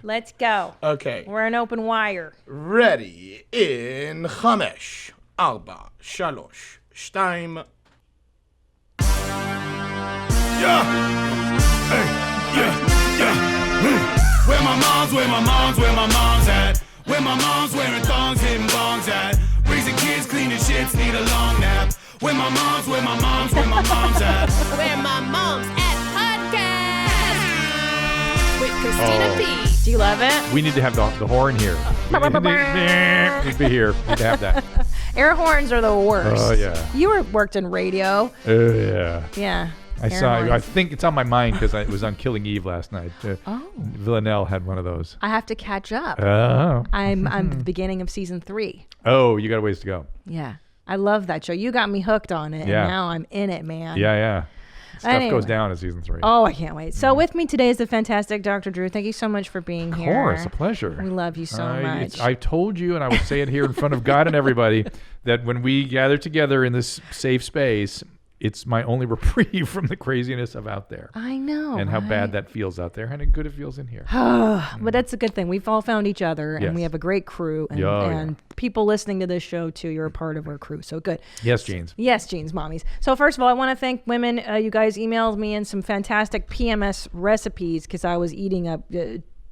Let's go. Okay. We're an open wire. Ready in 5, 4, 3, 2. Yeah. Hey, yeah. Where my mom's at? Where my mom's wearing thongs, hitting bongs at? Raising kids, cleaning shits, need a long nap. Where my mom's at? Where My Mom's At podcast with Christina P. Do you love it? We need to have the horn here. Need to be here. Need to have that. Air horns are the worst. Oh, yeah. You worked in radio. Yeah. Yeah. I think it's on my mind because it was on Killing Eve last night. Oh. Villanelle had one of those. I have to catch up. Oh. I'm at the beginning of season 3. Oh, you got a ways to go. Yeah. I love that show. You got me hooked on it. Yeah. And now I'm in it, man. Yeah. Stuff Anyway. goes down in season 3. Oh, I can't wait. So with me today is the fantastic Dr. Drew. Thank you so much for being here. Of course, a pleasure. We love you so much. I told you, and I will say it here in front of God and everybody, that when we gather together in this safe space, it's my only reprieve from the craziness of out there. I know. And how right? bad that feels out there and how good it feels in here. But that's a good thing. We've all found each other, and Yes. we have a great crew. And, and people listening to this show, too, you're a part of our crew. So good. Yes, Jeans. Yes, Jeans, mommies. So first of all, I want to thank women. You guys emailed me in some fantastic PMS recipes because I was eating up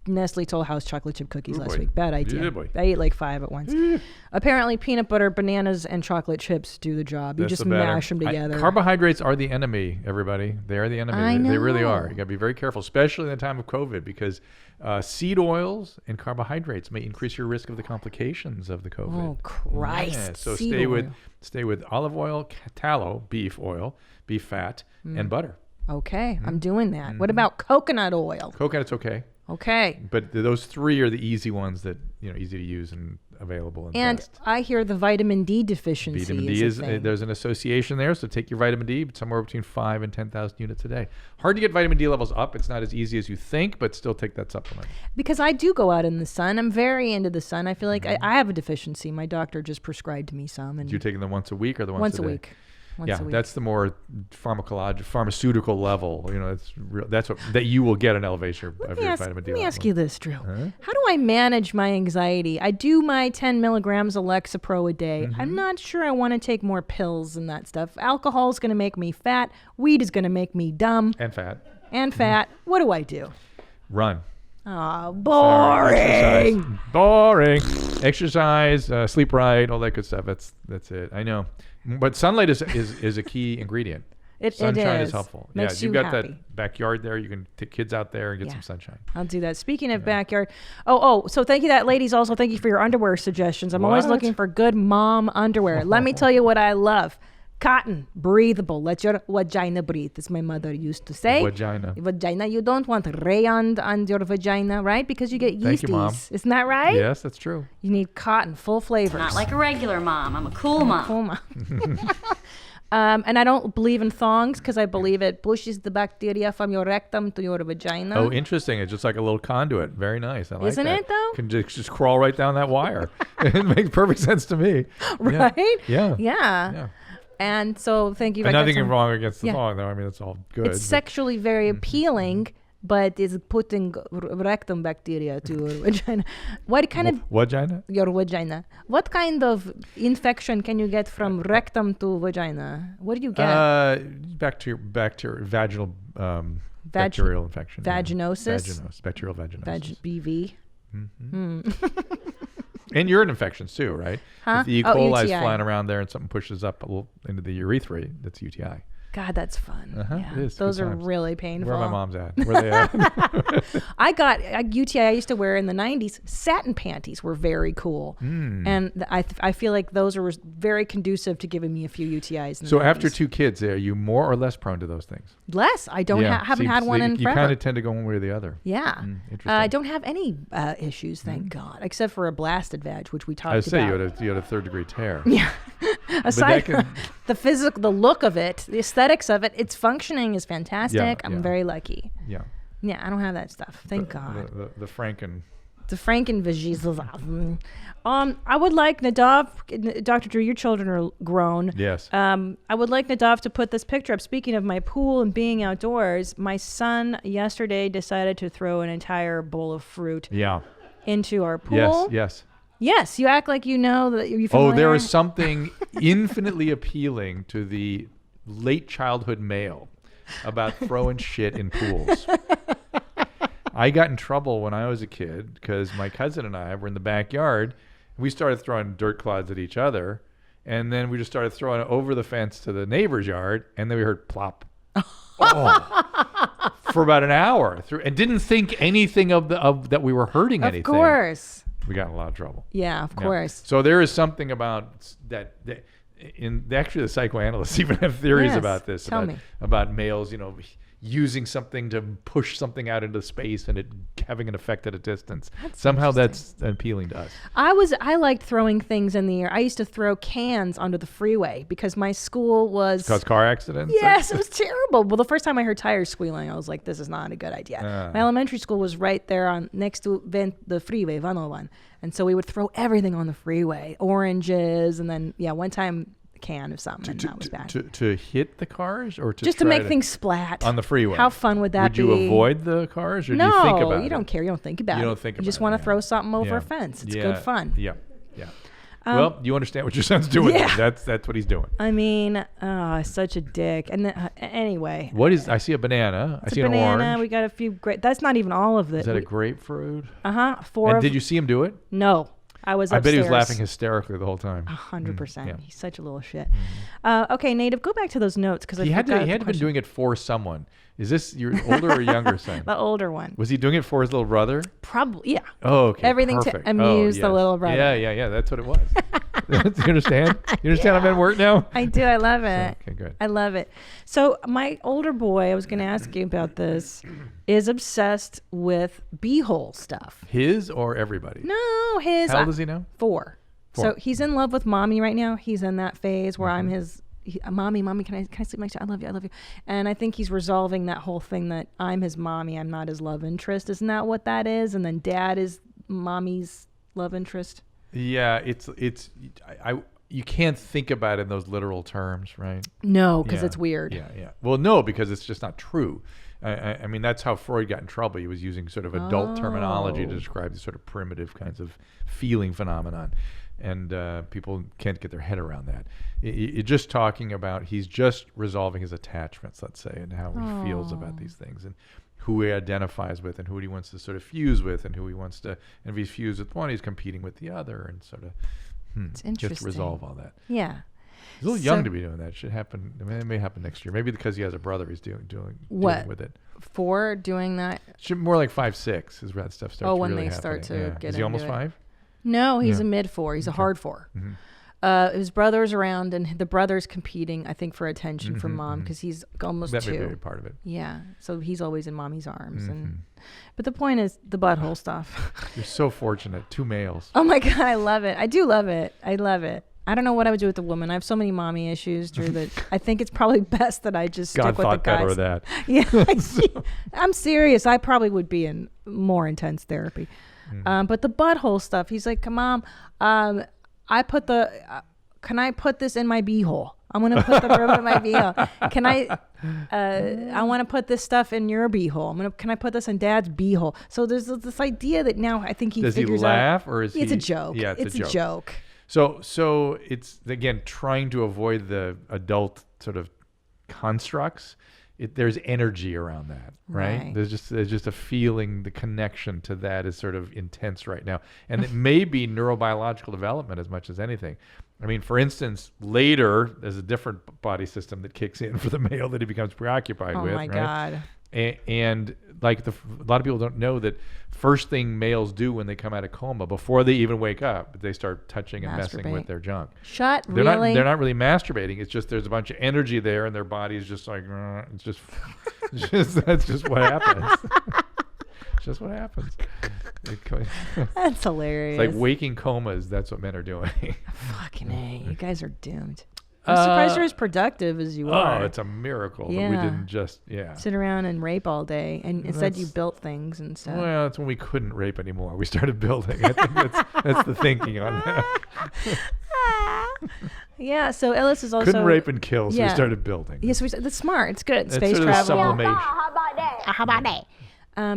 Nestle Toll House chocolate chip cookies last week. Bad idea. Yeah, boy. I ate like 5 at once. Apparently, peanut butter, bananas, and chocolate chips do the job. You That's just the better. mash them together. Carbohydrates are the enemy, everybody. They are the enemy. I They really know. are. You got to be very careful, especially in the time of COVID, because seed oils and carbohydrates may increase your risk of the complications of the COVID. Oh, Christ. Yeah, so Seed stay with olive oil, tallow, beef oil, beef fat, and butter. Okay, I'm doing that. What about coconut oil? Coconut's okay. Okay. But those 3 are the easy ones that, easy to use and available and best. I hear the vitamin D deficiency Vitamin is D a is thing. there's an association there, so take your vitamin D somewhere between 5 and 10,000 units a day. Hard to get vitamin D levels up. It's not as easy as you think, but still take that supplement. Because I do go out in the sun. I'm very into the sun. I feel like I have a deficiency. My doctor just prescribed me some. And You're taking them once a week or the once a a day? week. Once Yeah, a week. that's the more pharmaceutical level. That's what that you will get an elevation of your vitamin D Let me level. ask you this, Drew. How do I manage my anxiety? I do my 10 milligrams of Lexapro a day. I'm not sure I want to take more pills and that stuff. Alcohol is going to make me fat. Weed is going to make me dumb And fat. and fat. What do I do? Run. Oh, boring. Boring. Exercise, sleep right, all that good stuff. That's it. I know. But sunlight is a key ingredient. Sunshine is helpful. Makes you've you got happy. that backyard there. You can take kids out there and get some sunshine. I'll do that. Speaking of backyard, so thank you, ladies. Also, thank you for your underwear suggestions. I'm always What? looking for good mom underwear. Let me tell you what I love. Cotton, breathable. Let your vagina breathe, as my mother used to say. Vagina. Vagina. You don't want rayon on your vagina, right? Because you get yeasties. Thank you, Mom. Isn't that right? Yes, that's true. You need cotton, full flavors. Not like a regular mom. I'm a cool mom. Cool mom. And I don't believe in thongs because I believe it pushes the bacteria from your rectum to your vagina. Oh, interesting. It's just like a little conduit. Very nice. I like Isn't that. it, though? Can just crawl right down that wire. It makes perfect sense to me. Right? Yeah. Yeah. And so thank you. And I got nothing some- wrong against the Yeah. thong, though. I mean, it's all good. It's sexually very appealing, but is putting rectum bacteria to your vagina. What kind of Vagina? your vagina? What kind of infection can you get from rectum to vagina? What do you get? Bacterial, vaginal, bacterial infection. Vaginosis? Bacterial vaginosis. BV. And urine infections too, right? Huh? If the E. Oh, coli is UTI. flying around there and something pushes up a little into the urethra, that's UTI. God, that's fun. It is. Those Good are times. really painful. Where my mom's at? Where they at? I got a UTI I used to wear in the 90s. Satin panties were very cool. And I feel like those are very conducive to giving me a few UTIs. In the So 90s. after 2 kids, are you more or less prone to those things? Less. I don't haven't had one in you forever. kind of tend to go one way or the other. Yeah. Interesting. I don't have any issues, thank God, except for a blasted vag, which we talked I would say about. you had a 3rd-degree tear. Yeah. Aside that from the look of it, the aesthetics of it, its functioning is fantastic. I'm yeah. very lucky. Yeah. Yeah, I don't have that stuff. Thank God. The Franken The Frankenveggie. I would like Nadav, Dr. Drew, your children are grown. Yes. I would like Nadav to put this picture up. Speaking of my pool and being outdoors, my son yesterday decided to throw an entire bowl of fruit into our pool. Yes, you act like you know that you're familiar. Oh, there is something infinitely appealing to the late childhood male about throwing shit in pools. I got in trouble when I was a kid because my cousin and I were in the backyard. We started throwing dirt clods at each other, and then we just started throwing it over the fence to the neighbor's yard, and then we heard plop. For about an hour, and didn't think anything of that we were hurting anything. Of course. We got in a lot of trouble. Yeah, of course. So there is something about that actually the psychoanalysts even have theories about this. Tell me. About males, using something to push something out into space and it having an effect at a distance. Somehow that's appealing to us. I liked throwing things in the air. I used to throw cans onto the freeway because my school was... Cause car accidents? Yes, it was terrible. Well, the first time I heard tires squealing, I was like, this is not a good idea. My elementary school was right there next to the freeway, 101. And so we would throw everything on the freeway. Oranges, and then, one time... can of something, and that was bad. To hit the cars, or to just to make things splat on the freeway? How fun would that be? Would you avoid the cars, or do you think about it? No, you don't care. You don't think about it. You don't think about it. You just want to throw something over a fence. It's good fun. Yeah. Well, you understand what your son's doing. Yeah. That's what he's doing. I mean, such a dick. And anyway. What is? I see a banana. I see an orange. We got a few great. That's not even all of it. Is that a grapefruit? 4. And did you see him do it? No. I was upstairs. I bet he was laughing hysterically the whole time. 100%. He's such a little shit. Okay, Native, go back to those notes because he had to have been doing it for someone. Is this your older or younger son? The older one. Was he doing it for his little brother? Probably, yeah. Oh, okay. Everything perfect. to amuse the little brother. Yeah. That's what it was. Do you understand? You understand I'm at work now? I do. I love it. Okay, good. I love it. So my older boy, I was going to ask you about this, is obsessed with beehole stuff. His or everybody? No, his. How old is he now? 4. So he's in love with mommy right now. He's in that phase where I'm his... mommy, can I sleep next to you? I love you. And I think he's resolving that whole thing that I'm his mommy, I'm not his love interest. Isn't that what that is? And then dad is mommy's love interest. Yeah, you can't think about it in those literal terms, right? No, because it's weird. Yeah. Well, no, because it's just not true. I mean, that's how Freud got in trouble. He was using sort of adult terminology to describe these sort of primitive kinds of feeling phenomenon. And people can't get their head around that. You're just talking about he's just resolving his attachments, let's say, and how he feels about these things, and who he identifies with, and who he wants to sort of fuse with, and who he wants to. And if he's fused with one, he's competing with the other, and sort of it's interesting. just resolve all that. Yeah. He's a little young to be doing that. Should happen. I mean, it may happen next year. Maybe because he has a brother, he's dealing with it. 4 doing that? Should more like 5, 6 is where that stuff starts. Oh, when really they start to get Is he almost into it. 5? No, he's a mid 4. He's a hard 4. His brother's around, and the brother's competing, I think, for attention from mom because he's almost 2. That may be a part of it. Yeah, so he's always in mommy's arms. But the point is the butthole stuff. You're so fortunate. 2 males. Oh my God, I love it. I do love it. I love it. I don't know what I would do with a woman. I have so many mommy issues, Drew, that I think it's probably best that I just stick with the guys. God thought better of that. Yeah, I'm serious. I probably would be in more intense therapy. But the butthole stuff, he's like, Mom, can I put this in my beehole? I'm going to put the rib in my beehole. Can I want to put this stuff in your beehole. Can I put this in Dad's beehole? So there's this idea that now I think he figures out. Does he laugh or is he? It's a joke. Yeah, it's a joke. So it's, again, trying to avoid the adult sort of constructs. There's energy around that, right? There's just a feeling, the connection to that is sort of intense right now. And it may be neurobiological development as much as anything. I mean, for instance, later, there's a different body system that kicks in for the male that he becomes preoccupied with. Oh, my God. And like a lot of people don't know that first thing males do when they come out of coma, before they even wake up, they start touching and messing with their junk. Really? They're not really masturbating. It's just there's a bunch of energy there, and their body is just like, it's just that's just what happens. It's just what happens. That's hilarious. It's like waking comas. That's what men are doing. Fucking A. You guys are doomed. I'm surprised you're as productive as you are. Oh, it's a miracle that we didn't just sit around and rape all day, and instead you built things and stuff. Well, that's when we couldn't rape anymore. We started building. I think that's the thinking on that. Yeah, so Ellis is also couldn't rape and kill, so we started building. Yes, that's smart. It's good. That's Space sort of travel. sublimation. How about that?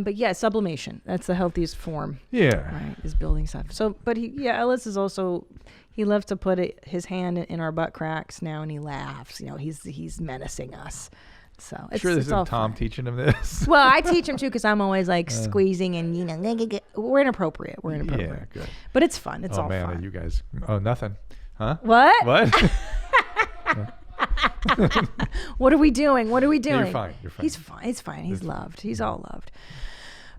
But yeah, sublimation. That's the healthiest form. Yeah. Right, is building stuff. So, but Ellis is also, he loves to put his hand in our butt cracks now, and he laughs. You know, he's menacing us. So it's Sure, this all isn't Tom fun. teaching him this. Well, I teach him too because I'm always like squeezing and we're inappropriate. Yeah, good. But it's fun. It's all man, fun. you guys. Oh, nothing. Huh? What? What? What are we doing? You're fine. He's fine. It's fine. He's loved. He's all loved.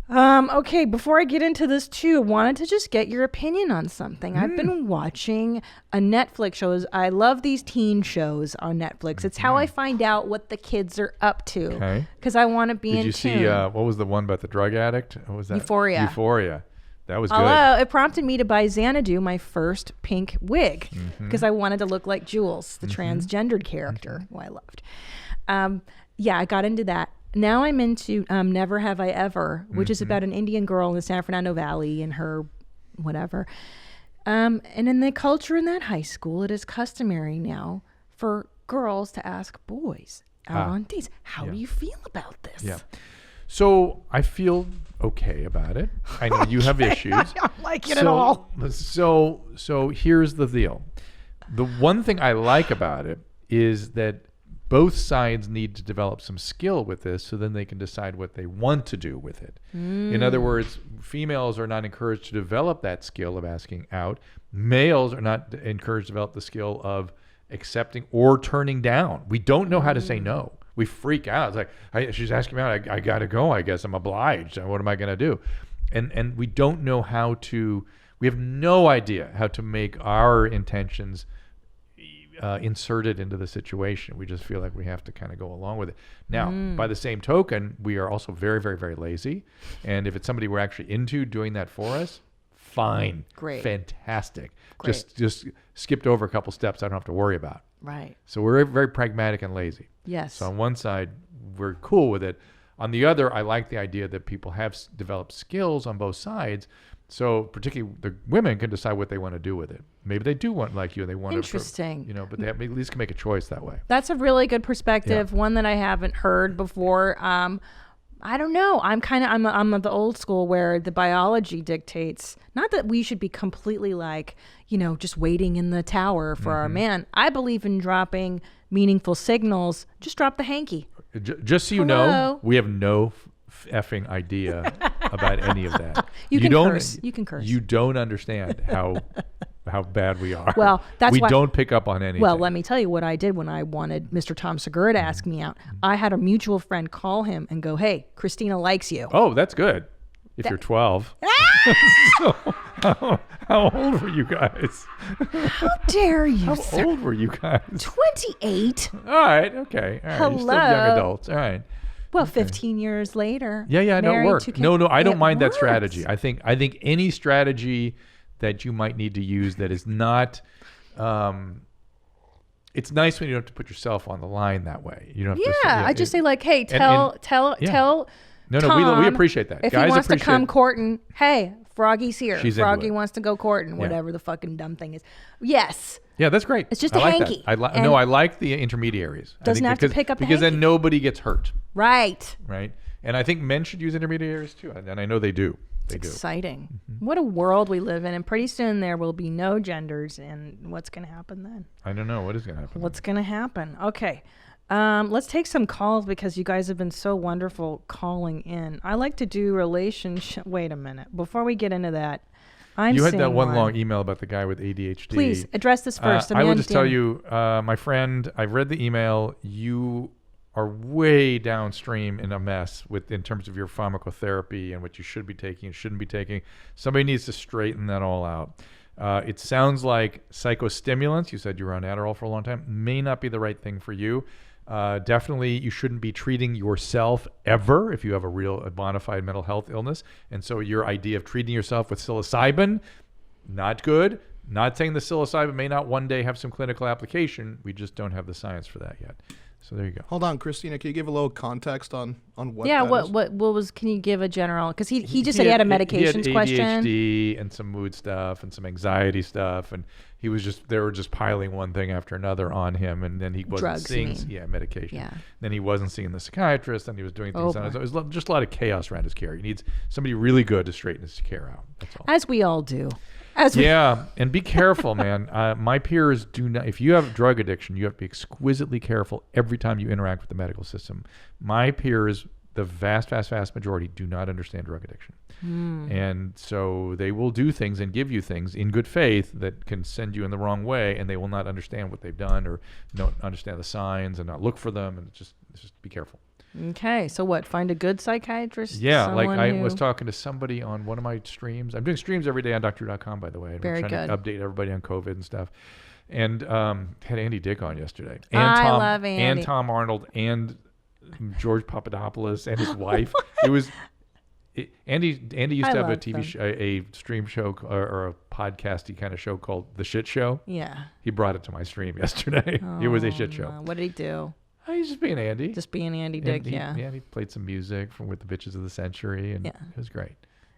Okay, before I get into this too, I wanted to just get your opinion on something. I've been watching a Netflix shows. I love these teen shows on Netflix. It's how I find out what the kids are up to. Okay. Because I want to be in Did you tune. see, what was the one about the drug addict? What was that? Euphoria. That was good. Although it prompted me to buy Xanadu, my first pink wig, because I wanted to look like Jules, the transgendered character who I loved. I got into that. Now I'm into Never Have I Ever, which is about an Indian girl in the San Fernando Valley and her whatever. And in the culture in that high school, it is customary now for girls to ask boys out on dates. How do you feel about this? Yeah. So I feel okay about it. I know you have issues. I don't like it at all. So here's the deal. The one thing I like about it is that both sides need to develop some skill with this so then they can decide what they want to do with it. In other words, females are not encouraged to develop that skill of asking out. Males are not encouraged to develop the skill of accepting or turning down. We don't know how to say no. We freak out. It's like, she's asking me out. I got to go. I guess I'm obliged. What am I going to do? And we don't know how to, we have no idea how to make our intentions inserted into the situation. We just feel like we have to kind of go along with it. Now, by the same token, we are also very, very, very lazy. And if it's somebody we're actually into doing that for us, fine. Great. Fantastic. Great. Just skipped over a couple steps I don't have to worry about. Right. So we're very pragmatic and lazy. Yes. So on one side, we're cool with it. On the other, I like the idea that people have developed skills on both sides. So particularly the women can decide what they want to do with it. Maybe they do want like you and they want Interesting. to, but they at least can make a choice that way. That's a really good perspective. One that I haven't heard before. I don't know. I'm of the old school where the biology dictates, not that we should be completely like, just waiting in the tower for our man. I believe in dropping meaningful signals. Just drop the hanky. Just so you know, we have no effing idea about any of that. You can curse. You don't understand how bad we are. Well, that's we why don't pick up on anything. Well, let me tell you what I did when I wanted Mr. Tom Segura to ask me out. I had a mutual friend call him and go, "Hey, Christina likes you." Oh, that's good. If you're 12. So, how old were you guys? How dare you, How sir? old were you guys? 28. All right. Okay. All right. Hello. You're still young adults. All right. Well, 15 years later. Yeah. No, it married worked. to No, I don't it mind that works. strategy. I think any strategy that you might need to use that is not. It's nice when you don't have to put yourself on the line that way. You don't have to. I just say like, hey, tell No, Tom, we appreciate that. If Guys he wants to appreciate come courting, hey, Froggy's here. She's into Froggy it. wants to go courting, whatever the fucking dumb thing is. Yes. Yeah, that's great. It's just I a like hanky. That. And I like the intermediaries. doesn't have to pick up the because then hanky. nobody gets hurt, Right. right? And I think men should use intermediaries too, and I know they do. They do. Exciting. What a world we live in. And pretty soon there will be no genders. And what's going to happen then? I don't know what is going to happen. What's going to happen? Okay. Let's take some calls because you guys have been so wonderful calling in. I like to do relationship. Wait a minute. Before we get into that, You had that one long email about the guy with ADHD. Please address this first. I will just tell you, my friend, I've read the email. You are way downstream in a mess in terms of your pharmacotherapy and what you should be taking and shouldn't be taking. Somebody needs to straighten that all out. It sounds like psychostimulants, you said you were on Adderall for a long time, may not be the right thing for you. Definitely, you shouldn't be treating yourself ever if you have a real bona fide mental health illness. And so your idea of treating yourself with psilocybin, not good. Not saying the psilocybin may not one day have some clinical application. We just don't have the science for that yet. So there you go. Hold on, Christina. Can you give a little context on what? Yeah. That is? What was? Can you give a general? Because he just said he had a medications question. He had ADHD and some mood stuff and some anxiety stuff, and they were just piling one thing after another on him, and then he wasn't Drugs, seeing. you mean? Yeah, medication. Yeah. Then he wasn't seeing the psychiatrist, and he was doing things on his own. boy. It was just a lot of chaos around his care. He needs somebody really good to straighten his care out. That's all. As we all do. Yeah, and be careful, man. My peers do not. If you have drug addiction, you have to be exquisitely careful every time you interact with the medical system. My peers, the vast majority, do not understand drug addiction, and so they will do things and give you things in good faith that can send you in the wrong way, and they will not understand what they've done or don't understand the signs and not look for them, and just be careful. Okay, so what? Find a good psychiatrist? Yeah, like I was talking to somebody on one of my streams. I'm doing streams every day on Dr.com, by the way. Very I'm trying good. to update everybody on COVID and stuff. And had Andy Dick on yesterday. And I love Andy. And Tom Arnold and George Papadopoulos and his wife. Andy used to have a TV show, a stream show or a podcasty kind of show called The Shit Show. Yeah. He brought it to my stream yesterday. It was a shit show. What did he do? He's just being Andy. Just being Andy Dick, yeah. Yeah, he played some music from With the Bitches of the Century, and Yeah. it was great.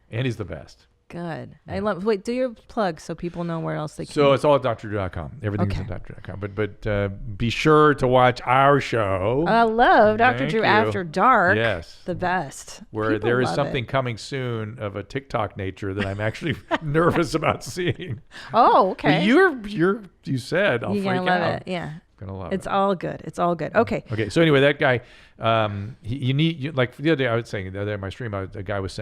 Andy's the best. Good. I love. Wait, do your plug so people know where else they can. So it's all at Dr.com. Everything's Okay. at Dr.com. But be sure to watch our show. I love Dr. Thank Drew you. After Dark. Yes. The best. Where People there is love something it. coming soon of a TikTok nature that I'm actually nervous about seeing. Oh, okay. But you said I'll You're freak gonna love out. it. Yeah. Gonna love It's it. all good. It's all good. Okay. Okay, so anyway, that guy, like the other day I was saying, the other day on my stream, a guy was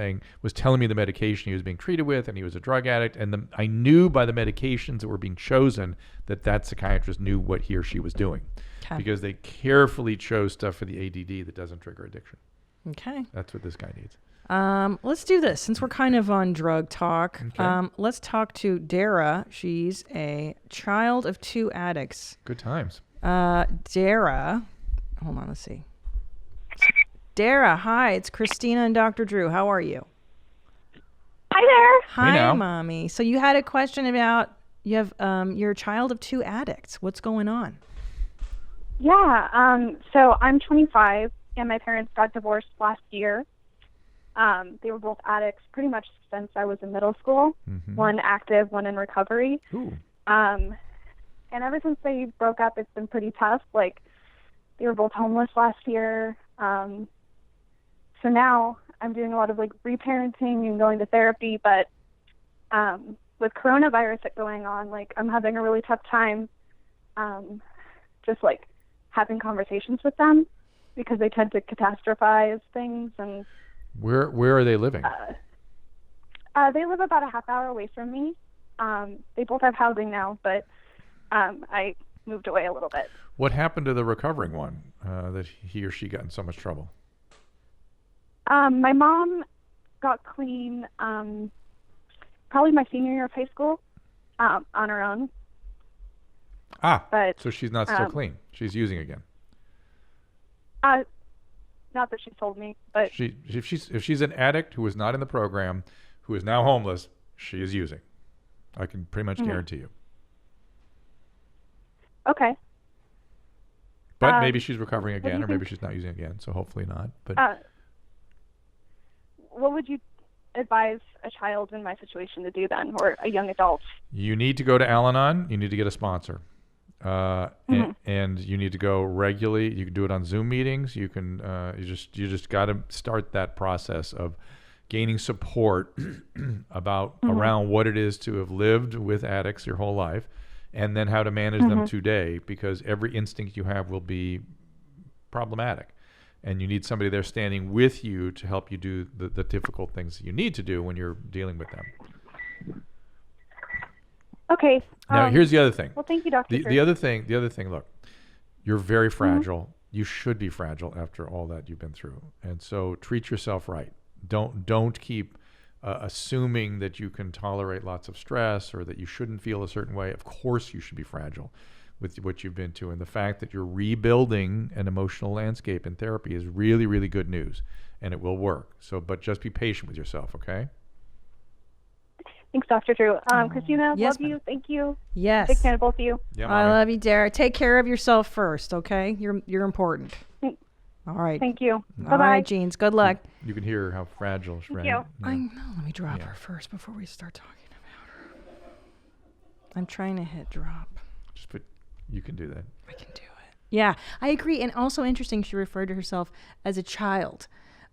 telling me the medication he was being treated with, and he was a drug addict, and I knew by the medications that were being chosen that psychiatrist knew what he or she was doing, Okay. because they carefully chose stuff for the ADD that doesn't trigger addiction. Okay. That's what this guy needs. Let's do this since we're kind of on drug talk. Okay. Let's talk to Dara. She's a child of 2 addicts. Good times. Dara, hold on, let's see. Dara, hi, it's Christina and Dr. Drew. How are you? Hi there. Hi, now. Mommy. So you had a question about you're a child of 2 addicts. What's going on? Yeah. So I'm 25, and my parents got divorced last year. They were both addicts pretty much since I was in middle school. Mm-hmm. One active, one in recovery. Ooh. And ever since they broke up, it's been pretty tough. Like, they were both homeless last year. So now I'm doing a lot of, like, reparenting and going to therapy. But with coronavirus going on, like, I'm having a really tough time just, like, having conversations with them because they tend to catastrophize things. And Where are they living? they live about a half hour away from me. They both have housing now, but I moved away a little bit. What happened to the recovering one that he or she got in so much trouble? My mom got clean probably my senior year of high school on her own. But So she's not still clean. She's using again. not that she told me, but If she's an addict who is not in the program, who is now homeless, she is using. I can pretty much guarantee you. okay. But maybe she's recovering do again, you or maybe think- she's not using again. So hopefully not. But What would you advise a child in my situation to do then, or a young adult? you need to go to Al-Anon. You need to get a sponsor. And you need to go regularly. You can do it on Zoom meetings. You can you just got to start that process of gaining support about around what it is to have lived with addicts your whole life, and then how to manage them today, because every instinct you have will be problematic, and you need somebody there standing with you to help you do the difficult things that you need to do when you're dealing with them. Okay. Now, here's the other thing. Well, thank you, Dr. The other thing, look, you're very fragile. You should be fragile after all that you've been through. And so treat yourself right. Don't keep assuming that you can tolerate lots of stress or that you shouldn't feel a certain way. Of course you should be fragile with what you've been to. And the fact that you're rebuilding an emotional landscape in therapy is really, really good news. And it will work. But just be patient with yourself, okay? Thanks, Dr. Drew. Christina, Yes, love you. Thank you. Yes. Big fan of both of you. Yeah, I Mommy. love you, Dara. Take care of yourself first, okay? You're important. All right. Thank you. All Bye-bye. right, Jeans. Good luck. You can hear how fragile she is. you. I know. Let me drop her first before we start talking about her. I'm trying to hit drop. Just put. You can do that. I can do it. Yeah, I agree. And also interesting, she referred to herself as a child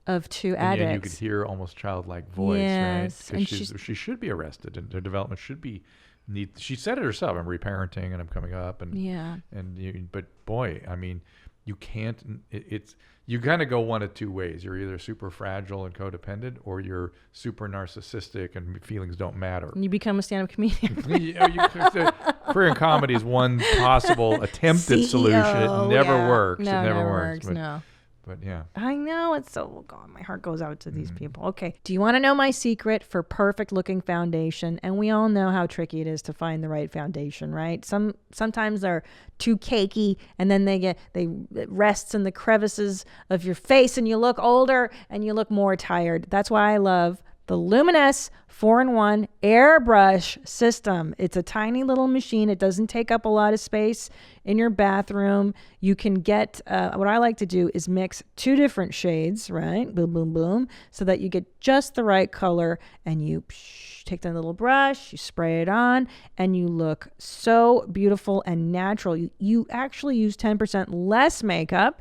of two And addicts. you could hear almost childlike voice, Yes, right? and Because she should be arrested, and her development should be. She said it herself. I'm reparenting, and I'm coming up, and Yeah. but boy, I mean, you can't. It's you kind of go one of two ways. You're either super fragile and codependent, or you're super narcissistic and feelings don't matter. And you become a stand-up comedian. Career in comedy is one possible attempted solution. It never works. No, it never works. But, No. but yeah. I know, it's so, oh God, my heart goes out to these people. Okay. Do you want to know my secret for perfect looking foundation? And we all know how tricky it is to find the right foundation, right? Sometimes they're too cakey, and then it rests in the crevices of your face, and you look older and you look more tired. That's why I love the Luminous 4-in-1 airbrush system. It's a tiny little machine. It doesn't take up a lot of space in your bathroom. You can get, what I like to do is mix 2 different shades, right? Boom, boom, boom, so that you get just the right color, and you take the little brush, you spray it on, and you look so beautiful and natural. You actually use 10% less makeup,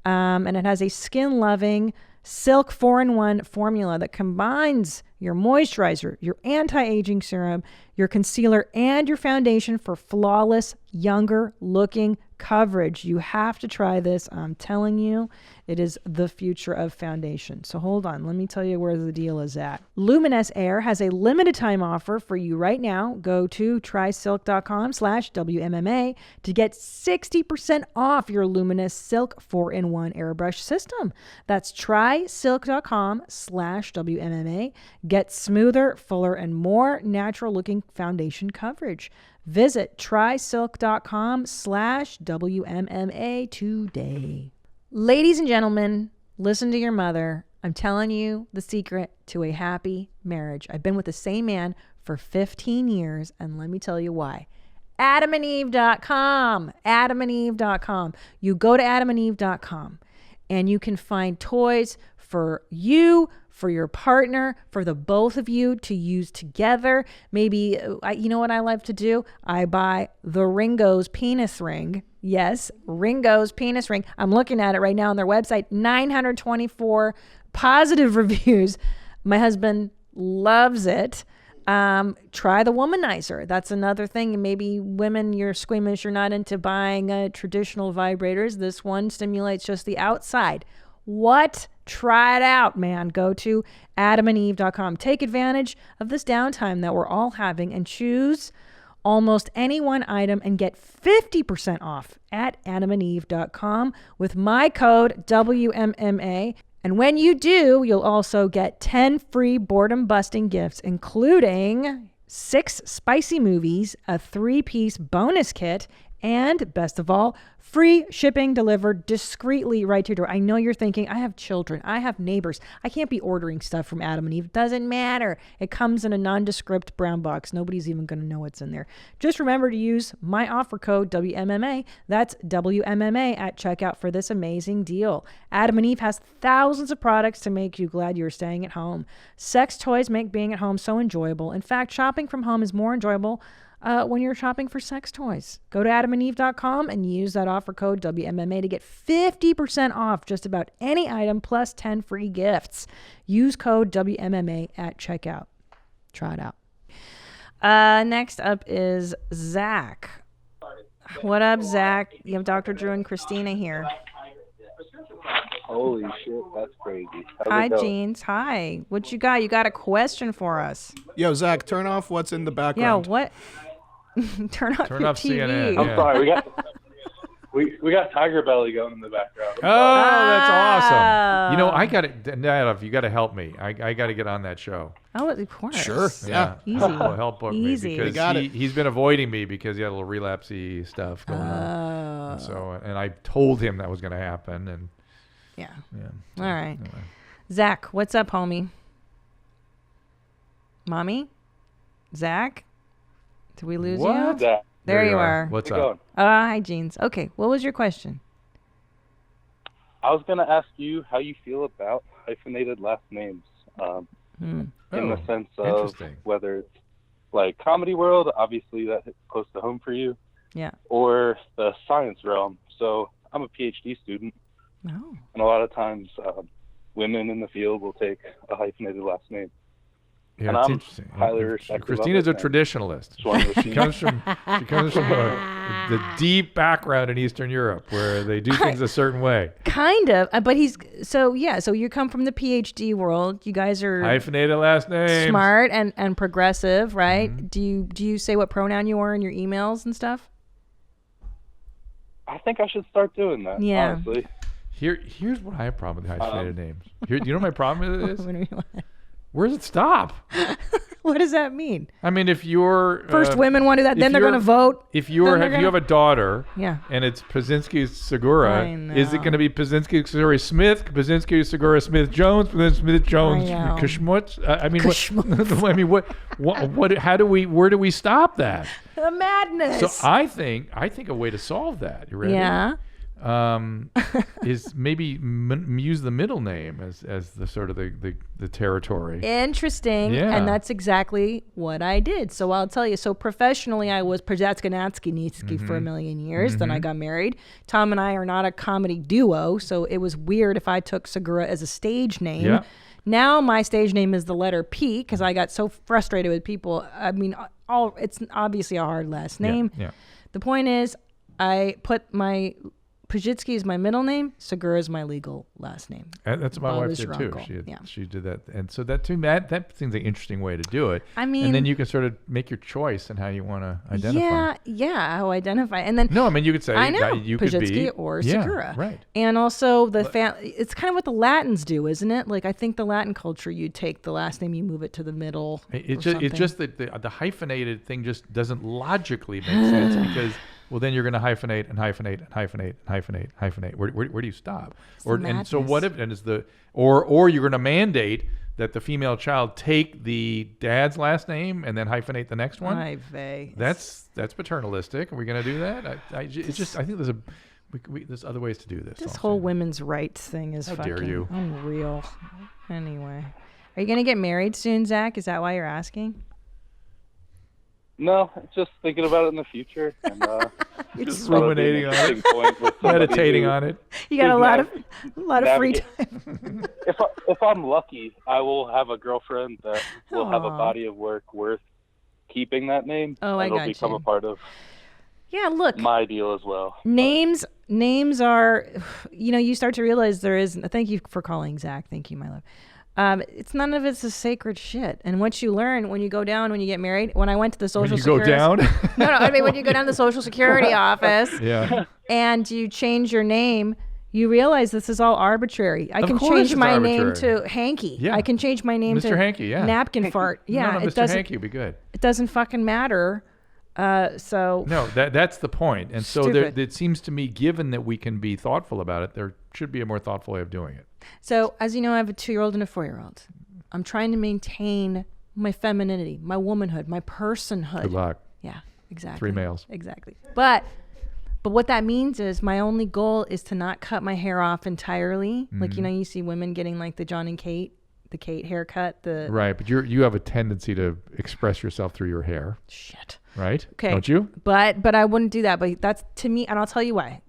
and it has a skin-loving Silk 4-in-1 formula that combines your moisturizer, your anti-aging serum, your concealer, and your foundation for flawless, younger looking coverage. You have to try this. I'm telling you, it is the future of foundation. So hold on. Let me tell you where the deal is at. Luminous Air has a limited time offer for you right now. Go to trysilk.com/WMMA to get 60% off your Luminous Silk 4-in-1 airbrush system. That's trysilk.com/WMMA. Get smoother, fuller, and more natural looking foundation coverage. Visit trysilk.com/WMMA today. Ladies and gentlemen, listen to your mother. I'm telling you the secret to a happy marriage. I've been with the same man for 15 years, and let me tell you why. AdamandEve.com. AdamandEve.com. You go to AdamandEve.com, and you can find toys for you, for your partner, for the both of you to use together. Maybe, you know what I like to do? I buy the Ringo's penis ring. Yes, Ringo's penis ring. I'm looking at it right now on their website. 924 positive reviews. My husband loves it. Try the womanizer. That's another thing. Maybe women, you're squeamish, you're not into buying traditional vibrators. This one stimulates just the outside. What? Try it out, man. Go to AdamandEve.com. Take advantage of this downtime that we're all having and choose almost any one item and get 50% off at AdamandEve.com with my code WMMA. And when you do, you'll also get 10 free boredom-busting gifts, including 6 spicy movies, a 3-piece bonus kit, and best of all, free shipping delivered discreetly right to your door. I know you're thinking, I have children, I have neighbors. I can't be ordering stuff from Adam and Eve. It doesn't matter. It comes in a nondescript brown box. Nobody's even going to know what's in there. Just remember to use my offer code WMMA. That's WMMA at checkout for this amazing deal. Adam and Eve has thousands of products to make you glad you're staying at home. Sex toys make being at home so enjoyable. In fact, shopping from home is more enjoyable when you're shopping for sex toys. Go to AdamandEve.com and use that offer code WMMA to get 50% off just about any item plus 10 free gifts. Use code WMMA at checkout. Try it out. Next up is Zach. What up, Zach? You have Dr. Drew and Christina here. Holy shit, that's crazy. Hi, Jeans. Hi. What you got? You got a question for us? Yo, Zach, turn off what's in the Yeah, background. what? Turn off your TV. CNN. I'm Yeah. sorry, we got Tiger Belly going in the background. Oh, that's awesome. You know, I got it. Nadav, you got to help me. I got to get on that show. Oh, of course. Sure. Yeah. Easy. Help book Easy. me We because got it. he's been avoiding me because he had a little relapsey stuff going on. And so, and I told him that was going to happen, and Yeah. yeah. All right. Anyway. Zach, what's up, homie? Mommy? Zach? Did we lose What? you? Zach, There you are. What's how's it up? going? Hi, Jeans. Okay, what was your question? I was going to ask you how you feel about hyphenated last names, in the sense of interesting. whether it's like comedy world, obviously that hits close to home for you, Yeah. or the science realm. So I'm a PhD student, Oh. and a lot of times women in the field will take a hyphenated last name. Yeah, And it's I'm interesting. highly respectful of Christina's it, a and traditionalist. just wanted to She see- comes from the deep background in Eastern Europe where they do things a certain way. Kind of, but so you come from the PhD world. You guys are Hyphenated last names. smart and progressive, right? Do you say what pronoun you are in your emails and stuff? I think I should start doing that, Yeah. honestly. Here's what I have a problem with hyphenated names. You know what my problem is? What do you want? Where does it stop? What does that mean? I mean, if you're First women want to do that, if then they're going to you're- vote. If then you they're have a daughter, Yeah. and it's Pazinski Segura, I is it know. going to be Pazinski Segura Smith, Pazinski Segura Smith Jones, Pazinski Smith Jones I know. Kashmutz? I mean, Kashmutz. I mean, what? How do we? Where do we stop that? The madness. So I think a way to solve that. You ready? Yeah. Is maybe use the middle name as the sort of the territory. Interesting. Yeah. And that's exactly what I did. So I'll tell you. So professionally, I was Przatsky for a million years. Then I got married. Tom and I are not a comedy duo, so it was weird if I took Segura as a stage name. Yeah. Now my stage name is the letter P because I got so frustrated with people. I mean, it's obviously a hard last name. Yeah. The point is, I put my Pajitsky is my middle name. Segura is my legal last name. And that's what my Bob wife is did your too. uncle. She did that, and so that to me that seems like an interesting way to do it. I mean, and then you can sort of make your choice in how you want to identify. Yeah, how identify. And then No, I mean you could say I know that you could Pajitsky be or yeah, Segura. right? And also it's kind of what the Latins do, isn't it? Like I think the Latin culture, you take the last name, you move it to the middle. It's something. just that the hyphenated thing just doesn't logically make sense because. Well, then you're going to hyphenate and hyphenate and hyphenate and hyphenate, hyphenate. Where do you stop? And so what if and is the or you're going to mandate that the female child take the dad's last name and then hyphenate the next one? Ay vey. That's paternalistic. Are we going to do that? I think there's there's other ways to do this. This also. whole women's rights thing is How fucking dare you. unreal. Anyway, are you going to get married soon, Zach? Is that why you're asking? No, just thinking about it in the future. And, just thought it'd be an ruminating on it, interesting point with somebody meditating who- on it. You got a Who's lot of free navigate- time. If I'm lucky, I will have a girlfriend that will have a Aw. body of work worth keeping that name. Oh, and I it'll got become you. a part of Yeah, look. my deal as well. Names are, you start to realize there is. Thank you for calling, Zach. Thank you, my love. It's none of it's a sacred shit. And what you learn when you go down, when you get married, when I went to the social When you go security, down. no, I mean when you go down to the social security office Yeah. and you change your name, you realize this is all arbitrary. I Of can course change it's my name arbitrary. to Hanky. Yeah. I can change my name Mr. to Hanky, yeah. Napkin Fart. Yeah, no, it Mr. doesn't. Hanky would be good. It doesn't fucking matter. So No, that's the point. And so Stupid. it seems to me, given that we can be thoughtful about it, there should be a more thoughtful way of doing it. So, as you know, I have a 2-year-old and a 4-year-old. I'm trying to maintain my femininity, my womanhood, my personhood. Good luck. Yeah, exactly. 3 males. Exactly. But what that means is my only goal is to not cut my hair off entirely. Like, you see women getting like the John and Kate, the Kate haircut, Right, but you have a tendency to express yourself through your hair, shit. right? Okay. Don't you? But I wouldn't do that. But that's to me, and I'll tell you why.